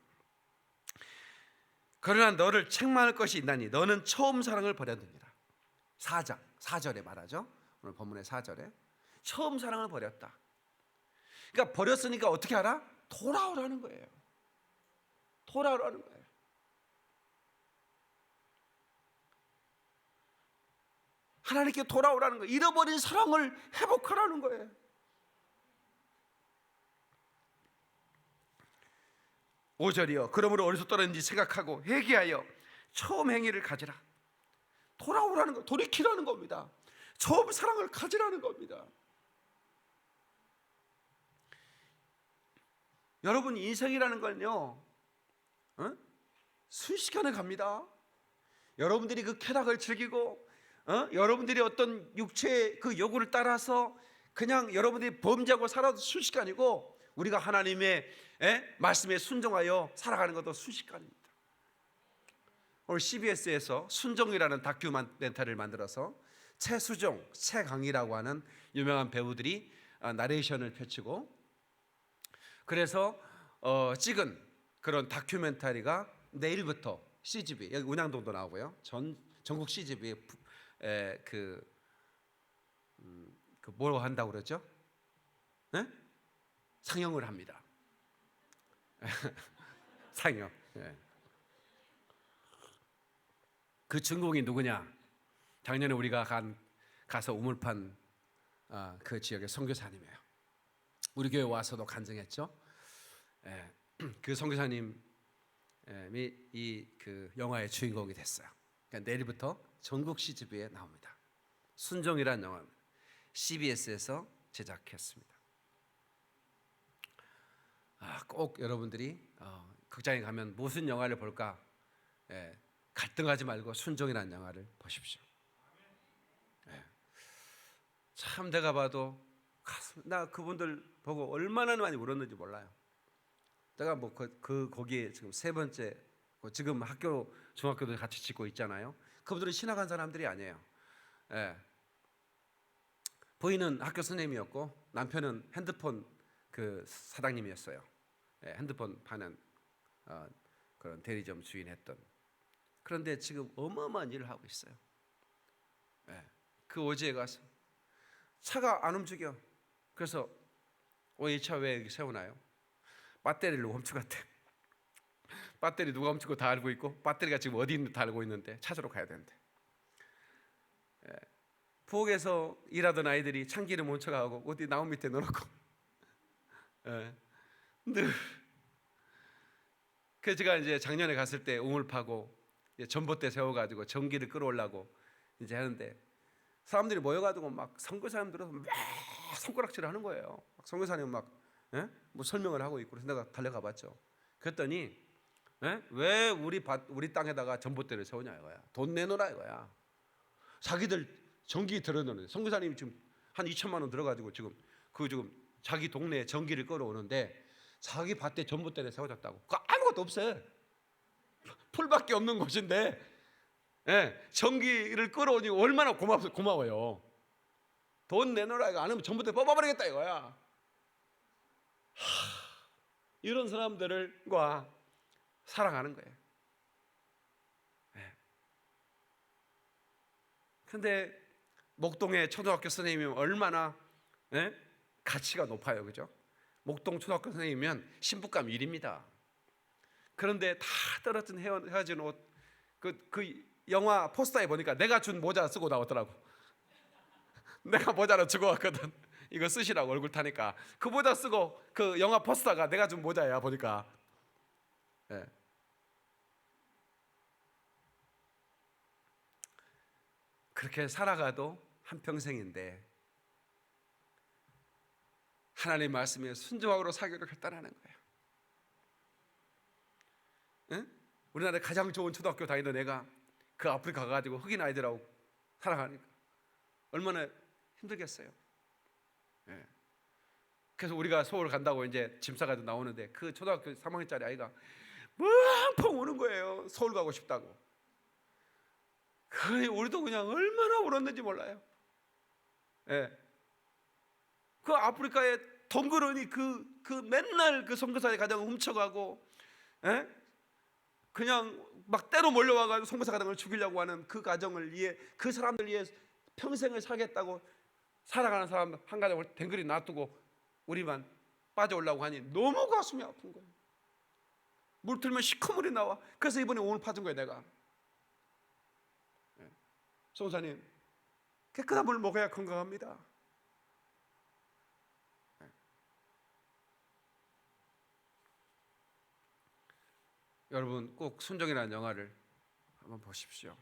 S1: 그러나 너를 책망할 것이 있나니 너는 처음 사랑을 버렸느니라. 4절에 말하죠. 오늘 본문의 4절에 처음 사랑을 버렸다. 그러니까 버렸으니까 어떻게 하라? 돌아오라는 거예요. 돌아오라는 거예요. 하나님께 돌아오라는 거예요. 잃어버린 사랑을 회복하라는 거예요. 오절이요, 그러므로 어디서 떨어졌는지 생각하고 회개하여 처음 행위를 가지라. 돌아오라는 거, 돌이키라는 겁니다. 처음 사랑을 가지라는 겁니다. 여러분, 인생이라는 건요, 순식간에 갑니다. 여러분들이 그 쾌락을 즐기고 여러분들이 어떤 육체의 그 요구를 따라서 그냥 여러분들이 범죄하고 살아도 순식간이고, 우리가 하나님의 말씀에 순종하여 살아가는 것도 순식간입니다. 오늘 CBS에서 순종이라는 다큐멘터리를 만들어서 최수종, 최강희라고 하는 유명한 배우들이 나레이션을 펼치고, 그래서 찍은 그런 다큐멘터리가 내일부터 CGV, 여기 운양동도 나오고요, 전국 CGV에 뭐 한다고 그러죠? 네? 상영을 합니다. 상영. 네. 그 주인공이 누구냐? 작년에 우리가 가서 우물판 그 지역의 선교사님이에요. 우리 교회 와서도 간증했죠. 그 선교사님이 이 그 영화의 주인공이 됐어요. 그러니까 내일부터 전국 CGV에 나옵니다. 순종이라는 영화입니다. CBS에서 제작했습니다. 꼭 여러분들이 극장에 가면 무슨 영화를 볼까 갈등하지 말고 순종이라는 영화를 보십시오. 참 내가 봐도 나 그분들 보고 얼마나 많이 울었는지 몰라요. 내가 뭐 거기에 지금 세 번째, 지금 학교 중학교도 같이 짓고 있잖아요. 그분들은 신학한 사람들이 아니에요. 부인은 학교 선생님이었고 남편은 핸드폰 그 사장님이었어요. 핸드폰 파는 그런 대리점 주인했던. 그런데 지금 어마어마한 일을 하고 있어요. 그 오지에 가서 차가 안 움직여. 그래서 이 차 왜 여기 세우나요? 배터리를 누가 훔쳐갔대. 배터리 누가 훔치고 다 알고 있고, 배터리가 지금 어디 있는지 다 알고 있는데 찾으러 가야 되는데. 부엌에서 일하던 아이들이 참기름 훔쳐가고 어디 나무 밑에 넣어놓고. 그래서 제가 이제 작년에 갔을 때 우물 파고 전봇대 세워가지고 전기를 끌어오려고 이제 하는데, 사람들이 모여가지고 막 선교사님 들어서 막 손가락질을 하는 거예요. 선교사님 막 뭐 설명을 하고 있고. 그래서 내가 달려가 봤죠. 그랬더니 왜 우리 땅에다가 전봇대를 세우냐 이거야. 돈 내놓으라 이거야. 자기들 전기 들어놓는, 선교사님이 지금 한 2천만 원 들어가지고 지금 자기 동네에 전기를 끌어오는데 자기 밭에 전봇대를 세워줬다고. 그거 아무것도 없어요. 풀밖에 없는 곳인데 전기를 끌어오니 얼마나 고마워요. 돈 내놓으라 이거. 안 하면 전봇대 뽑아버리겠다 이거야. 이런 사람들과 사랑하는 거예요. 근데 목동의 초등학교 선생님이면 얼마나 가치가 높아요, 그죠? 목동 초등학교 선생님이면 신부감 1입니다. 그런데 다 떨어진 헤어진 옷, 그 영화 포스터에 보니까 내가 준 모자 쓰고 나왔더라고. 내가 모자를 주고 왔거든. 이거 쓰시라고 얼굴 타니까. 그 모자 쓰고 그 영화 포스터가 내가 준 모자야 보니까. 그렇게 살아가도 한평생인데 하나님 말씀에 순종하고 사기로 결단하는 거예요. 우리나라에 가장 좋은 초등학교 다니던 애가 그 아프리카 가가지고 흑인 아이들하고 살아가니까 얼마나 힘들겠어요. 그래서 우리가 서울 간다고 이제 짐 싸가지고 나오는데 그 초등학교 3학년짜리 아이가 펑펑 우는 거예요. 서울 가고 싶다고. 우리도 그냥 얼마나 울었는지 몰라요. 그 아프리카에 덩그러니 맨날 그 선교사의 가정을 훔쳐가고, 에? 그냥 막 때로 몰려와가지고 선교사 가정을 죽이려고 하는 그 가정을 위해, 그 사람들 위해 평생을 살겠다고 살아가는 사람 한 가정을 댕그리 놔두고 우리만 빠져오려고 하니 너무 가슴이 아픈 거예요. 물 틀면 시커물이 나와. 그래서 이번에 오늘 파준 거예요, 내가. 송사님, 깨끗한 물 먹어야 건강합니다. 여러분 꼭 순종이라는 영화를 한번 보십시오.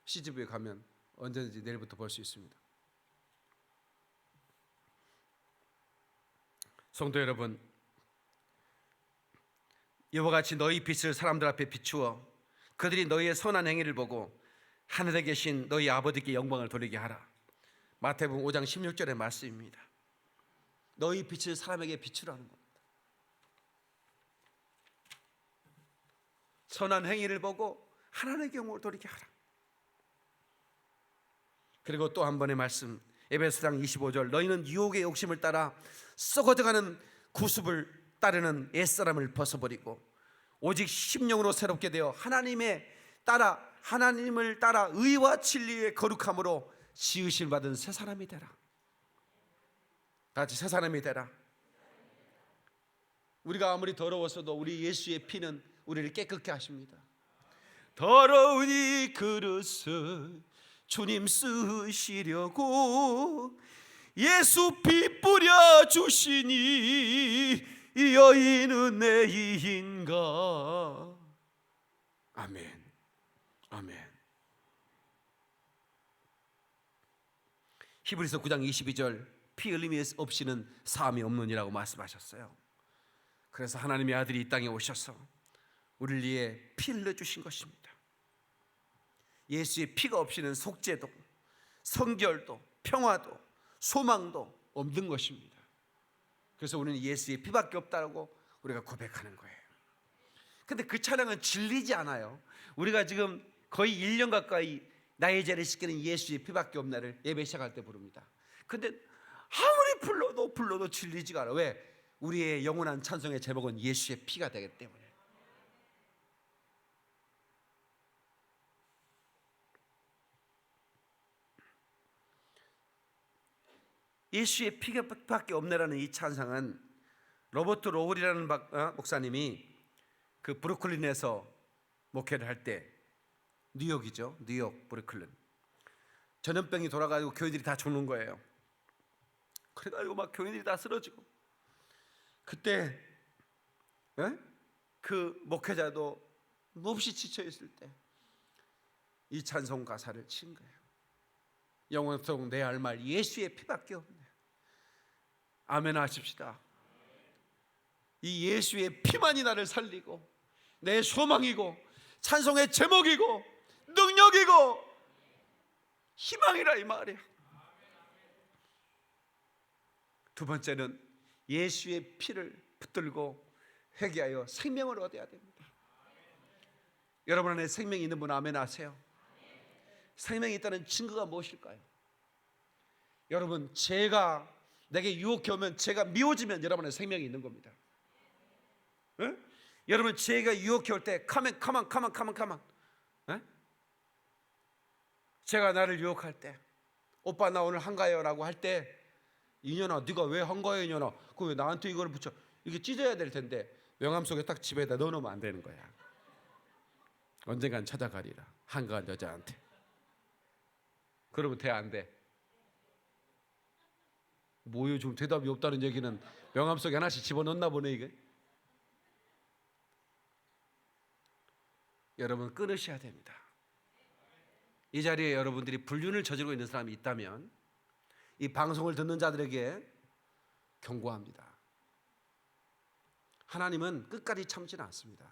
S1: CGV에 가면 언제든지 내일부터 볼 수 있습니다. 성도 여러분, 이와 같이 너희 빛을 사람들 앞에 비추어 그들이 너희의 선한 행위를 보고 하늘에 계신 너희 아버지께 영광을 돌리게 하라. 마태복음 5장 16절의 말씀입니다. 너희 빛을 사람에게 비추라는 겁니다. 선한 행위를 보고 하나님의 영광을 돌리게 하라. 그리고 또 한 번의 말씀, 에베소장 25절, 너희는 유혹의 욕심을 따라 썩어져가는 구습을 따르는 옛사람을 벗어버리고 오직 심령으로 새롭게 되어 하나님을 따라 의와 진리의 거룩함으로 지으심 받은 새 사람이 되라. 같이 새 사람이 되라. 우리가 아무리 더러웠어도 우리 예수의 피는 우리를 깨끗게 하십니다. 더러운 이 그릇을 주님 쓰시려고 예수 피 뿌려 주시니 이 여인은 내 이인가. 아멘. 아멘. 히브리서 9장 22절, 피 흘림이 없이는 사함이 없느니라고 말씀하셨어요. 그래서 하나님의 아들이 이 땅에 오셔서 우리를 위해 피 흘려주신 것입니다. 예수의 피가 없이는 속죄도, 성결도, 평화도, 소망도 없는 것입니다. 그래서 우리는 예수의 피밖에 없다고 우리가 고백하는 거예요. 근데 그 찬양은 질리지 않아요. 우리가 지금 거의 1년 가까이 나의 죄를 씻기는 예수의 피밖에 없나를 예배 시작할 때 부릅니다. 근데 아무리 불러도 질리지가 않아. 왜? 우리의 영원한 찬송의 제목은 예수의 피가 되기 때문에. 예수의 피밖에 없네라는 이 찬상은 로버트 로울이라는 목사님이 그 브루클린에서 목회를 할 때, 뉴욕이죠, 뉴욕 브루클린, 전염병이 돌아가지고 교인들이 다 죽는 거예요. 그래가지고 막 교인들이 다 쓰러지고, 그때 그 목회자도 몹시 지쳐 있을 때 이 찬송 가사를 친 거예요. 영원토록 내 할 말 예수의 피밖에 없네. 아멘 하십시다. 이 예수의 피만이 나를 살리고 내 소망이고 찬송의 제목이고 능력이고 희망이라 이 말이야. 두 번째는 예수의 피를 붙들고 회개하여 생명을 얻어야 됩니다. 여러분 안에 생명이 있는 분 아멘 하세요. 생명이 있다는 증거가 무엇일까요? 여러분, 죄가 내게 유혹해 오면, 죄가 미워지면 여러분의 생명이 있는 겁니다. 에? 여러분, 죄가 유혹해 올 때 가만 죄가 나를 유혹할 때, 오빠 나 오늘 한가해요 라고 할 때, 이년아 네가 왜 한가해 이년아, 그 왜 나한테 이걸 붙여, 이게 찢어야 될 텐데 명함 속에 딱 집에다 넣어놓으면 안 되는 거야. 언젠간 찾아가리라, 한가한 여자한테. 그러면 돼 안 돼? 뭐요, 좀 대답이 없다는 얘기는 명함 속에 하나씩 집어넣나 보네 이게. 여러분 끊으셔야 됩니다. 이 자리에 여러분들이 불륜을 저지르고 있는 사람이 있다면 이 방송을 듣는 자들에게 경고합니다. 하나님은 끝까지 참지는 않습니다.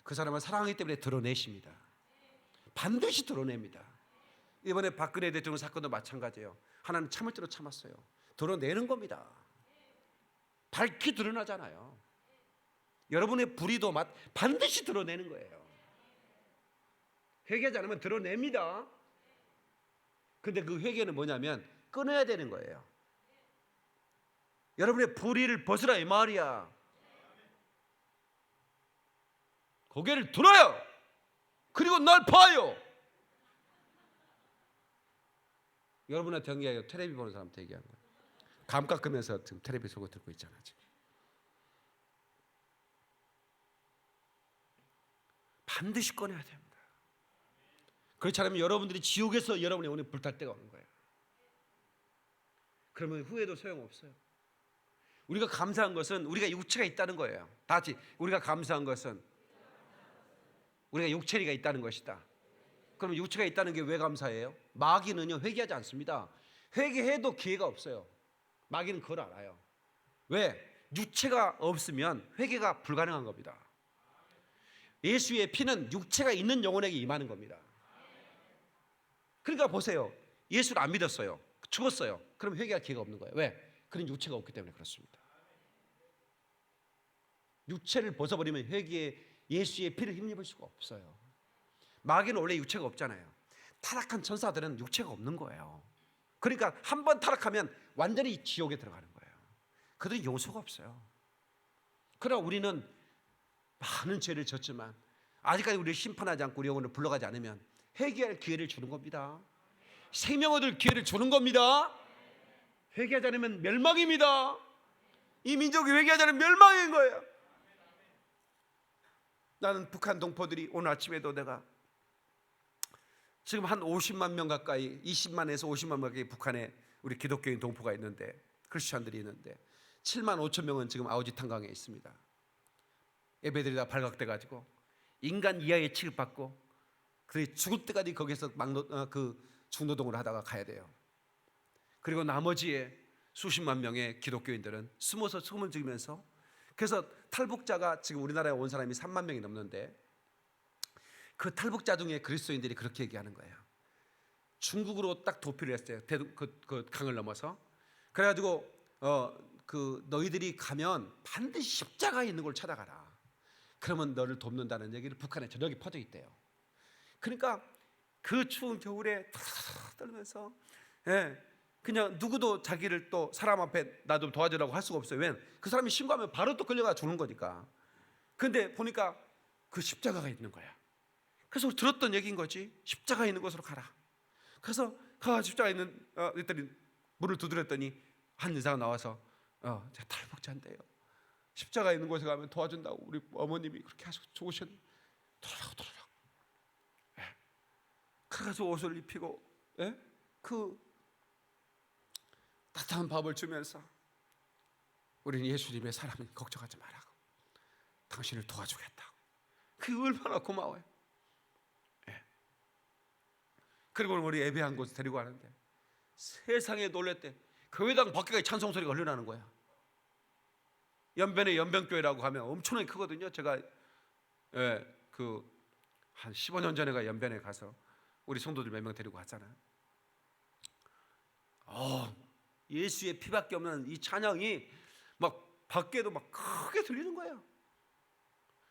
S1: 그 사람을 사랑하기 때문에 드러내십니다. 반드시 드러냅니다. 이번에 박근혜 대통령 사건도 마찬가지예요. 하나님 참을 대로 참았어요. 드러내는 겁니다. 밝히 드러나잖아요. 여러분의 불의도 반드시 드러내는 거예요. 회개하지 않으면 드러냅니다. 근데 그 회개는 뭐냐면 끊어야 되는 거예요. 여러분의 불의를 벗으라 이 말이야. 고개를 들어요. 그리고 날 봐요. 여러분한테 얘기해요. 텔레비 보는 사람한테 얘기하는 거예요. 감 깎으면서 지금 텔레비 속을 듣고 있잖아 지금. 반드시 꺼내야 됩니다. 그렇지 않으면 여러분들이 지옥에서 여러분의 영혼이 불탈 때가 오는 거예요. 그러면 후회도 소용없어요. 우리가 감사한 것은 우리가 육체가 있다는 거예요. 다 같이 우리가 감사한 것은 우리가 육체가 있다는 것이다. 그럼 육체가 있다는 게 왜 감사해요? 마귀는요 회개하지 않습니다. 회개해도 기회가 없어요. 마귀는 그걸 알아요. 왜? 육체가 없으면 회개가 불가능한 겁니다. 예수의 피는 육체가 있는 영혼에게 임하는 겁니다. 그러니까 보세요. 예수를 안 믿었어요. 죽었어요. 그럼 회개할 기회가 없는 거예요. 왜? 그런 육체가 없기 때문에 그렇습니다. 육체를 벗어버리면 회개에 예수의 피를 힘입을 수가 없어요. 마귀는 원래 육체가 없잖아요. 타락한 천사들은 육체가 없는 거예요. 그러니까 한 번 타락하면 완전히 지옥에 들어가는 거예요. 그들은 용서가 없어요. 그러나 우리는 많은 죄를 졌지만 아직까지 우리를 심판하지 않고 우리 영혼을 불러가지 않으면 회개할 기회를 주는 겁니다. 생명 얻을 기회를 주는 겁니다. 회개하지 않으면 멸망입니다. 이 민족이 회개하지 않으면 멸망인 거예요. 나는 북한 동포들이 오늘 아침에도 내가 지금 한 50만 명 가까이 20만에서 50만 명 가까이 북한에 우리 기독교인 동포가 있는데 크리스천들이 있는데 7만 5천 명은 지금 아우지 탄광에 있습니다. 예배들이 다 발각돼 가지고 인간 이하의 취급받고 그들이 죽을 때까지 거기서 중노동을 하다가 가야 돼요. 그리고 나머지의 수십만 명의 기독교인들은 숨어서 소문을 지으면서 그래서 탈북자가 지금 우리나라에 온 사람이 3만 명이 넘는데 그 탈북자 중에 그리스도인들이 그렇게 얘기하는 거예요. 중국으로 딱 도피를 했어요. 그 강을 넘어서. 그래가지고 너희들이 가면 반드시 십자가에 있는 걸 찾아가라. 그러면 너를 돕는다는 얘기를 북한에 저녁에 퍼져 있대요. 그러니까 그 추운 겨울에 떨면서 그냥 누구도 자기를 또 사람 앞에 나 좀 도와주라고 할 수가 없어요. 왜? 그 사람이 신고하면 바로 또 끌려가 죽는 거니까. 그런데 보니까 그 십자가가 있는 거야. 그래서 들었던 얘기인 거지. 십자가 있는 곳으로 가라. 그래서 십자가 있는 그랬더니 문을 두드렸더니 한 여자가 나와서 제가 탈북자인데요. 십자가 있는 곳에 가면 도와준다고 우리 어머님이 그렇게 하시고 좋으셨는데 돌아라고. 그래가지고 옷을 입히고 그 따뜻한 밥을 주면서 우리는 예수님의 사람이 걱정하지 말라고 당신을 도와주겠다고. 그게 얼마나 고마워요. 그리고 우리 예배한 곳에 데리고 가는데 세상에 놀랬대. 교회당 밖에까지 찬송 소리가 흘러나는 거야. 연변에 연변교회라고 하면 엄청나게 크거든요. 제가 한 15년 전에 연변에 가서 우리 성도들 몇 명 데리고 갔잖아요. 예수의 피밖에 없는 이 찬양이 막 밖에도 막 크게 들리는 거예요.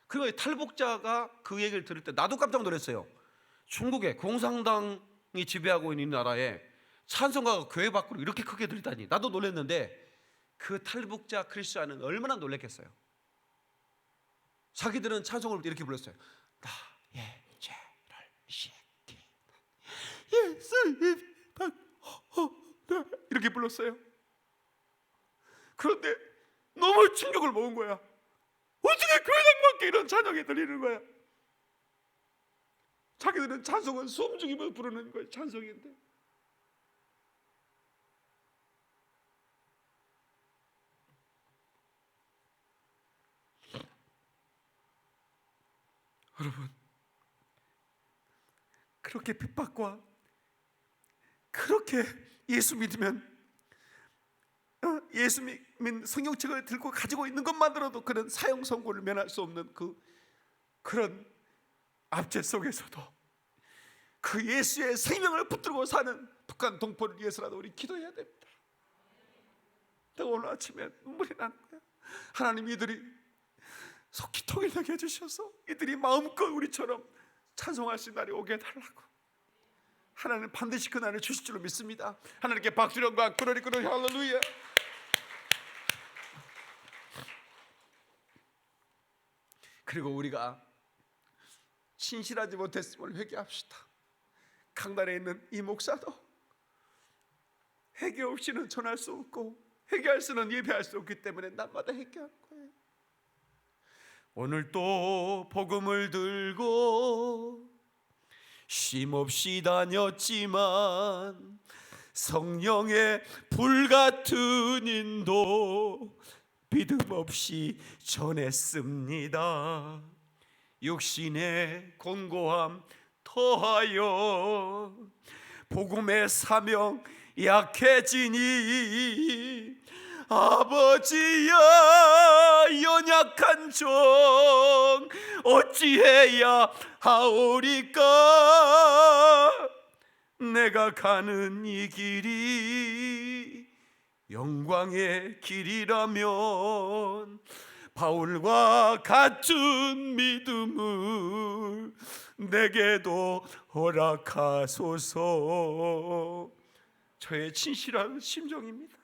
S1: 그리고 탈북자가 그 얘기를 들을 때 나도 깜짝 놀랐어요. 중국에 공산당이 지배하고 있는 나라에 찬송가가 교회 밖으로 이렇게 크게 들리다니. 나도 놀랐는데 그 탈북자 크리스천은 얼마나 놀랐겠어요. 자기들은 찬송을 이렇게 불렀어요. 나의 죄를 씻기 예수님 이렇게 불렀어요. 그런데 너무 충격을 먹은 거야. 어떻게 교회당 밖에 이런 찬양이 들리는 거야. 자기들은 찬송은 숨죽이며 부르는 거예요. 찬송인데 여러분, 그렇게 핍박과 그렇게 예수 믿으면 예수 믿는 성경책을 들고 가지고 있는 것만으로도 그런 사형 선고를 면할 수 없는 그런 압제 속에서도 그 예수의 생명을 붙들고 사는 북한 동포를 위해서라도 우리 기도해야 됩니다. 내가 오늘 아침에 눈물이 나는 거야. 하나님, 이들이 속히 통일되게 해주셔서 이들이 마음껏 우리처럼 찬송할 수 있는 날이 오게 해달라고. 하나님 반드시 그 날을 주실 줄로 믿습니다. 하나님께 박수령과 끌어리 끌어리 할렐루야. 그리고 우리가 신실하지 못했음을 회개합시다. 강단에 있는 이 목사도 회개 없이는 전할 수 없고 회개할 수는 예배할 수 없기 때문에 날마다 회개하는 거예요. 오늘도 복음을 들고 쉼없이 다녔지만 성령의 불같은 인도 믿음 없이 전했습니다. 육신의 곤고함 더하여 복음의 사명 약해지니 아버지야 연약한 종 어찌해야 하오리까. 내가 가는 이 길이 영광의 길이라면 바울과 같은 믿음을 내게도 허락하소서. 저의 진실한 심정입니다.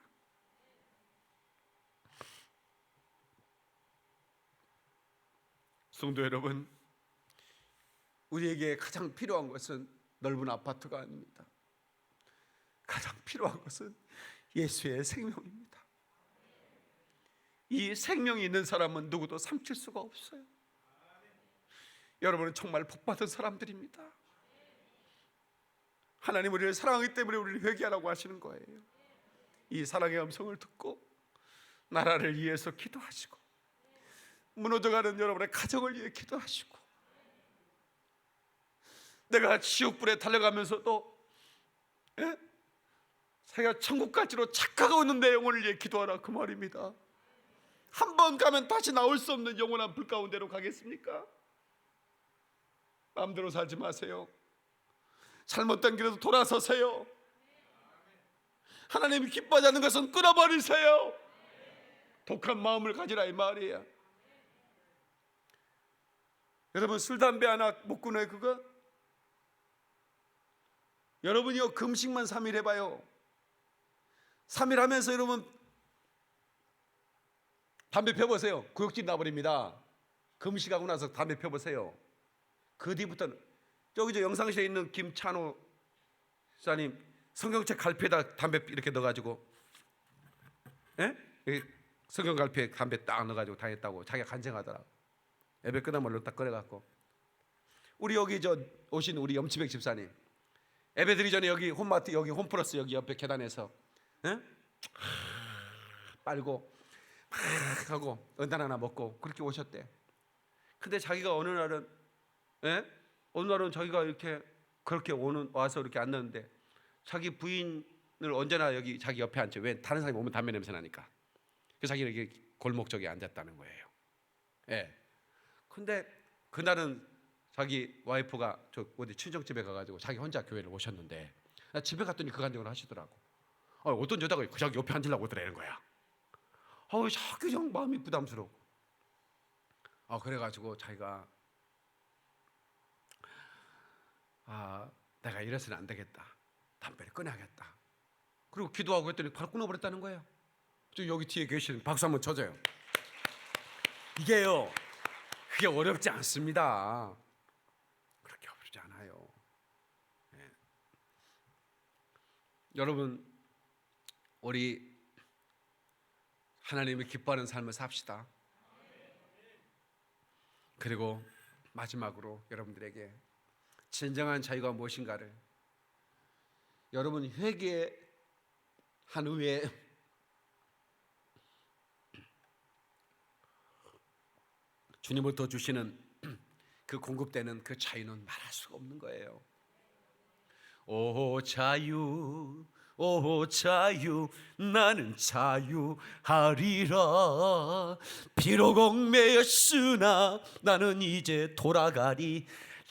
S1: 성도 여러분, 우리에게 가장 필요한 것은 넓은 아파트가 아닙니다. 가장 필요한 것은 예수의 생명입니다. 이 생명이 있는 사람은 누구도 삼킬 수가 없어요. 여러분은 정말 복받은 사람들입니다. 하나님 우리를 사랑하기 때문에 우리를 회개하라고 하시는 거예요. 이 사랑의 음성을 듣고 나라를 위해서 기도하시고 무너져가는 여러분의 가정을 위해 기도하시고 내가 지옥불에 달려가면서도 자기가 천국까지로 착각하고 있는 내 영혼을 위해 기도하라, 그 말입니다. 한 번 가면 다시 나올 수 없는 영원한 불 가운데로 가겠습니까? 마음대로 살지 마세요. 잘못된 길에서 돌아서세요. 하나님이 기뻐하지 않는 것은 끊어버리세요. 독한 마음을 가지라 이 말이에요. 여러분 술 담배 하나 못 끊어요 그거? 여러분이요 금식만 3일 해봐요. 3일 하면서 여러분 담배 펴보세요. 구역질 나버립니다. 금식하고 나서 담배 펴보세요. 그 뒤부터는 저기 저 영상실에 있는 김찬호 사님 성경책 갈피에다 담배 이렇게 넣어가지고 성경 갈피에 담배 딱 넣어가지고 다녔다고 자기가 간증하더라고. 예배 끝나면 얼른 딱 꺼내갖고 우리 여기 저 오신 우리 염치백 집사님 예배 드리기 전에 여기 홈마트 여기 홈플러스 여기 옆에 계단에서 빨고 막 하고 은단 하나 먹고 그렇게 오셨대. 근데 자기가 어느 날은 자기가 이렇게 그렇게 와서 이렇게 앉는데 자기 부인을 언제나 여기 자기 옆에 앉죠. 왜? 다른 사람이 오면 담배 냄새 나니까. 그래서 자기는 이렇게 골목 쪽에 앉았다는 거예요. 근데 그날은 자기 와이프가 저 어디 친정집에 가가지고 자기 혼자 교회를 오셨는데 집에 갔더니 그 간증을 하시더라고. 어떤 여자가 자기 옆에 앉으려고 오더라는 거야. 자기 정 마음이 부담스러워. 그래가지고 자기가 내가 이래서는 안 되겠다. 담배를 끊어야겠다. 그리고 기도하고 했더니 바로 끊어버렸다는 거예요. 저 여기 뒤에 계시는 박수 한번 쳐줘요. 이게요, 그게 어렵지 않습니다. 그렇게 어렵지 않아요. 여러분, 우리 하나님이 기뻐하는 삶을 삽시다. 그리고 마지막으로 여러분들에게 진정한 자유가 무엇인가를 여러분 회개한 후에 주님부터 주시는 그 공급되는 그 자유는 말할 수가 없는 거예요. 오 자유, 오 자유, 나는 자유하리라. 비록 얽매였으나 나는 이제 돌아가리.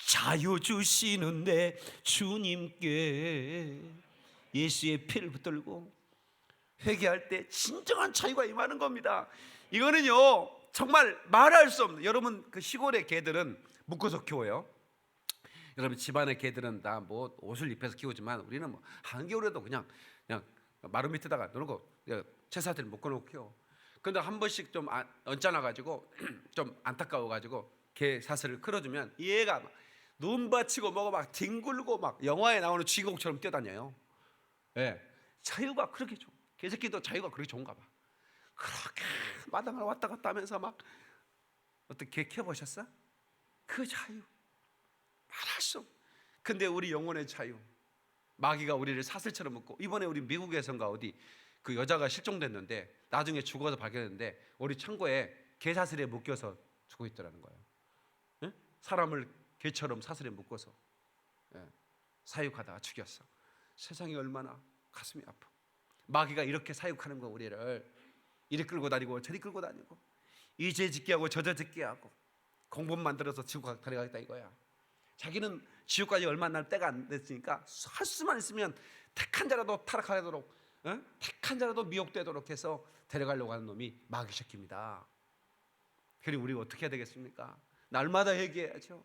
S1: 자유 주시는 내 주님께 예수의 피를 붙들고 회개할 때 진정한 자유가 임하는 겁니다. 이거는요 정말 말할 수 없는, 여러분 그 시골의 개들은 묶어서 키워요. 여러분 집안의 개들은 다 뭐 옷을 입혀서 키우지만 우리는 뭐 한겨울에도 그냥 마루 밑에다가 놓고 채사들 묶어놓고 키워. 근데 한 번씩 좀 언짢아 가지고 좀 안타까워 가지고 개 사슬을 끌어주면 얘가 막 눈 받치고 뭐고 막 뒹굴고 막 영화에 나오는 주인공처럼 뛰어다녀요. 예, 자유가 그렇게 좋아. 개새끼도 자유가 그렇게 좋은가 봐. 그렇게 마당을 왔다 갔다 하면서 막 어떻게 개 키워보셨어? 그 자유 말할 수 없어. 근데 우리 영혼의 자유, 마귀가 우리를 사슬처럼 묶고, 이번에 우리 미국에선가 어디 그 여자가 실종됐는데 나중에 죽어서 발견했는데 우리 창고에 개 사슬에 묶여서 죽어 있더라는 거예요. 예? 사람을 개처럼 사슬에 묶어서 사육하다가 죽였어. 세상이 얼마나 가슴이 아파. 마귀가 이렇게 사육하는 거, 우리를 이리 끌고 다니고 저리 끌고 다니고, 이 죄 짓게 하고 저 죄 짓게 하고, 공범 만들어서 지옥 데려가겠다 이거야. 자기는 지옥까지 얼마 날 때가 안 됐으니까 할 수만 있으면 택한 자라도 타락하도록, 택한 자라도 미혹되도록 해서 데려가려고 하는 놈이 마귀 새끼입니다. 그럼 우리가 어떻게 해야 되겠습니까? 날마다 회개해야죠.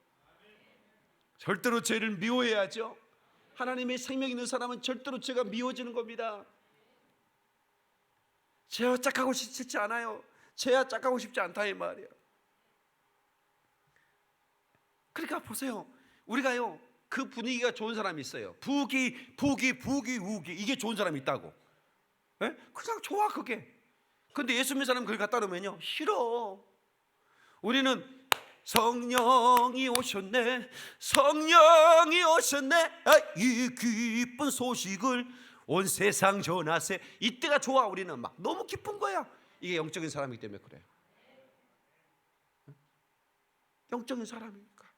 S1: 절대로 죄를 미워해야죠. 하나님의 생명 있는 사람은 절대로 죄가 미워지는 겁니다. 죄와 짝하고 싶지 않아요. 죄와 짝하고 싶지 않다 이 말이야. 그러니까 보세요. 우리가요, 그 분위기가 좋은 사람이 있어요. 부기 우기 이게 좋은 사람이 있다고. 예? 그냥 좋아 그게. 근데 예수 믿는 사람 그걸 갖다 놓으면요 싫어. 우리는 성령이 오셨네, 성령이 오셨네, 이 기쁜 소식을 온 세상 전하세. 이때가 좋아. 우리는 막 너무 기쁜 거야. 이게 영적인 사람이기 때문에 그래요. 영적인 사람이니까.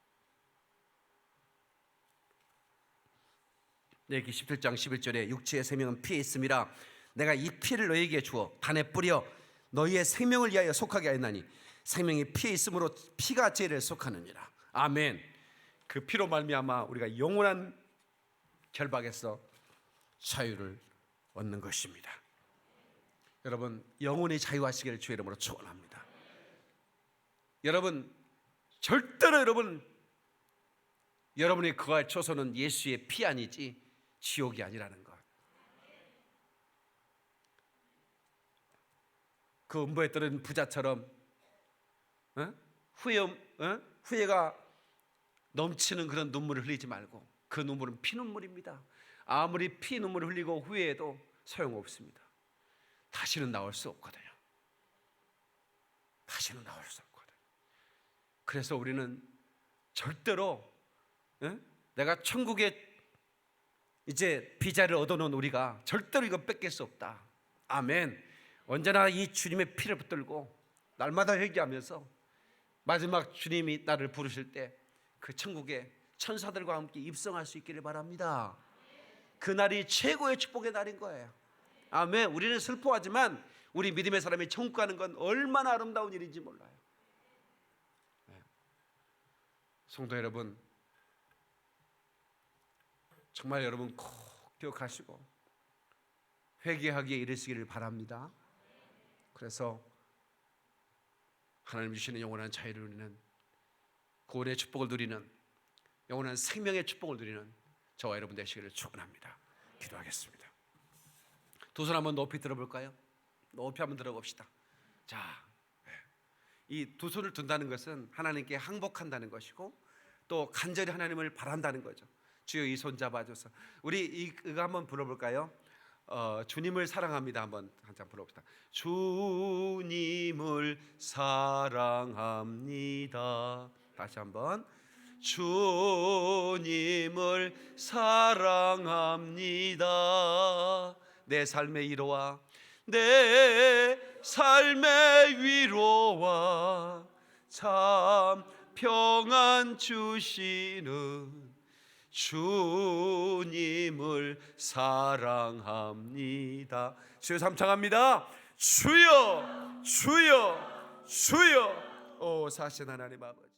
S1: 여기 17장 11절에 육체의 생명은 피에 있음이라 내가 이 피를 너희에게 주어 단에 뿌려 너희의 생명을 위하여 속하게 하였나니 생명이 피에 있으므로 피가 죄를 속하느니라. 아멘. 그 피로 말미암아 우리가 영원한 결박에서 자유를 얻는 것입니다. 여러분 영혼의 자유하시기를 주의 이름으로 축원합니다. 여러분 절대로 여러분이 거할 처소는 예수의 피 아니지 지옥이 아니라는 것. 그 음부에 떨어진 부자처럼 후회가 넘치는 그런 눈물을 흘리지 말고, 그 눈물은 피눈물입니다. 아무리 피 눈물을 흘리고 후회해도 소용없습니다. 다시는 나올 수 없거든요. 다시는 나올 수 없거든요. 그래서 우리는 절대로 내가 천국에 이제 비자를 얻어놓은 우리가 절대로 이거 뺏길 수 없다. 아멘. 언제나 이 주님의 피를 붙들고 날마다 회개하면서 마지막 주님이 나를 부르실 때 그 천국에 천사들과 함께 입성할 수 있기를 바랍니다. 그날이 최고의 축복의 날인 거예요. 아멘. 우리는 슬퍼하지만 우리 믿음의 사람이 천국 가는 건 얼마나 아름다운 일인지 몰라요. 성도 여러분, 정말 여러분 꼭 기억하시고 회개하기에 이르시기를 바랍니다. 그래서 하나님 주시는 영원한 자유를 누리는, 구원의 축복을 누리는, 영원한 생명의 축복을 누리는 저와 여러분 되시기를 축원합니다. 기도하겠습니다. 두 손 한번 높이 들어볼까요? 높이 한번 들어봅시다. 자, 이 두 손을 든다는 것은 하나님께 항복한다는 것이고 또 간절히 하나님을 바란다는 거죠. 주여 이 손 잡아줘서. 우리 이거 한번 불러볼까요? 주님을 사랑합니다. 한번 한장 불러봅시다. 주님을 사랑합니다. 다시 한번. 주님을 사랑합니다. 내 삶의 위로와 내 삶의 위로와 참 평안 주시는 주님을 사랑합니다. 주여 삼창합니다. 주여 주여 주여. 오 사신 하나님 아버지,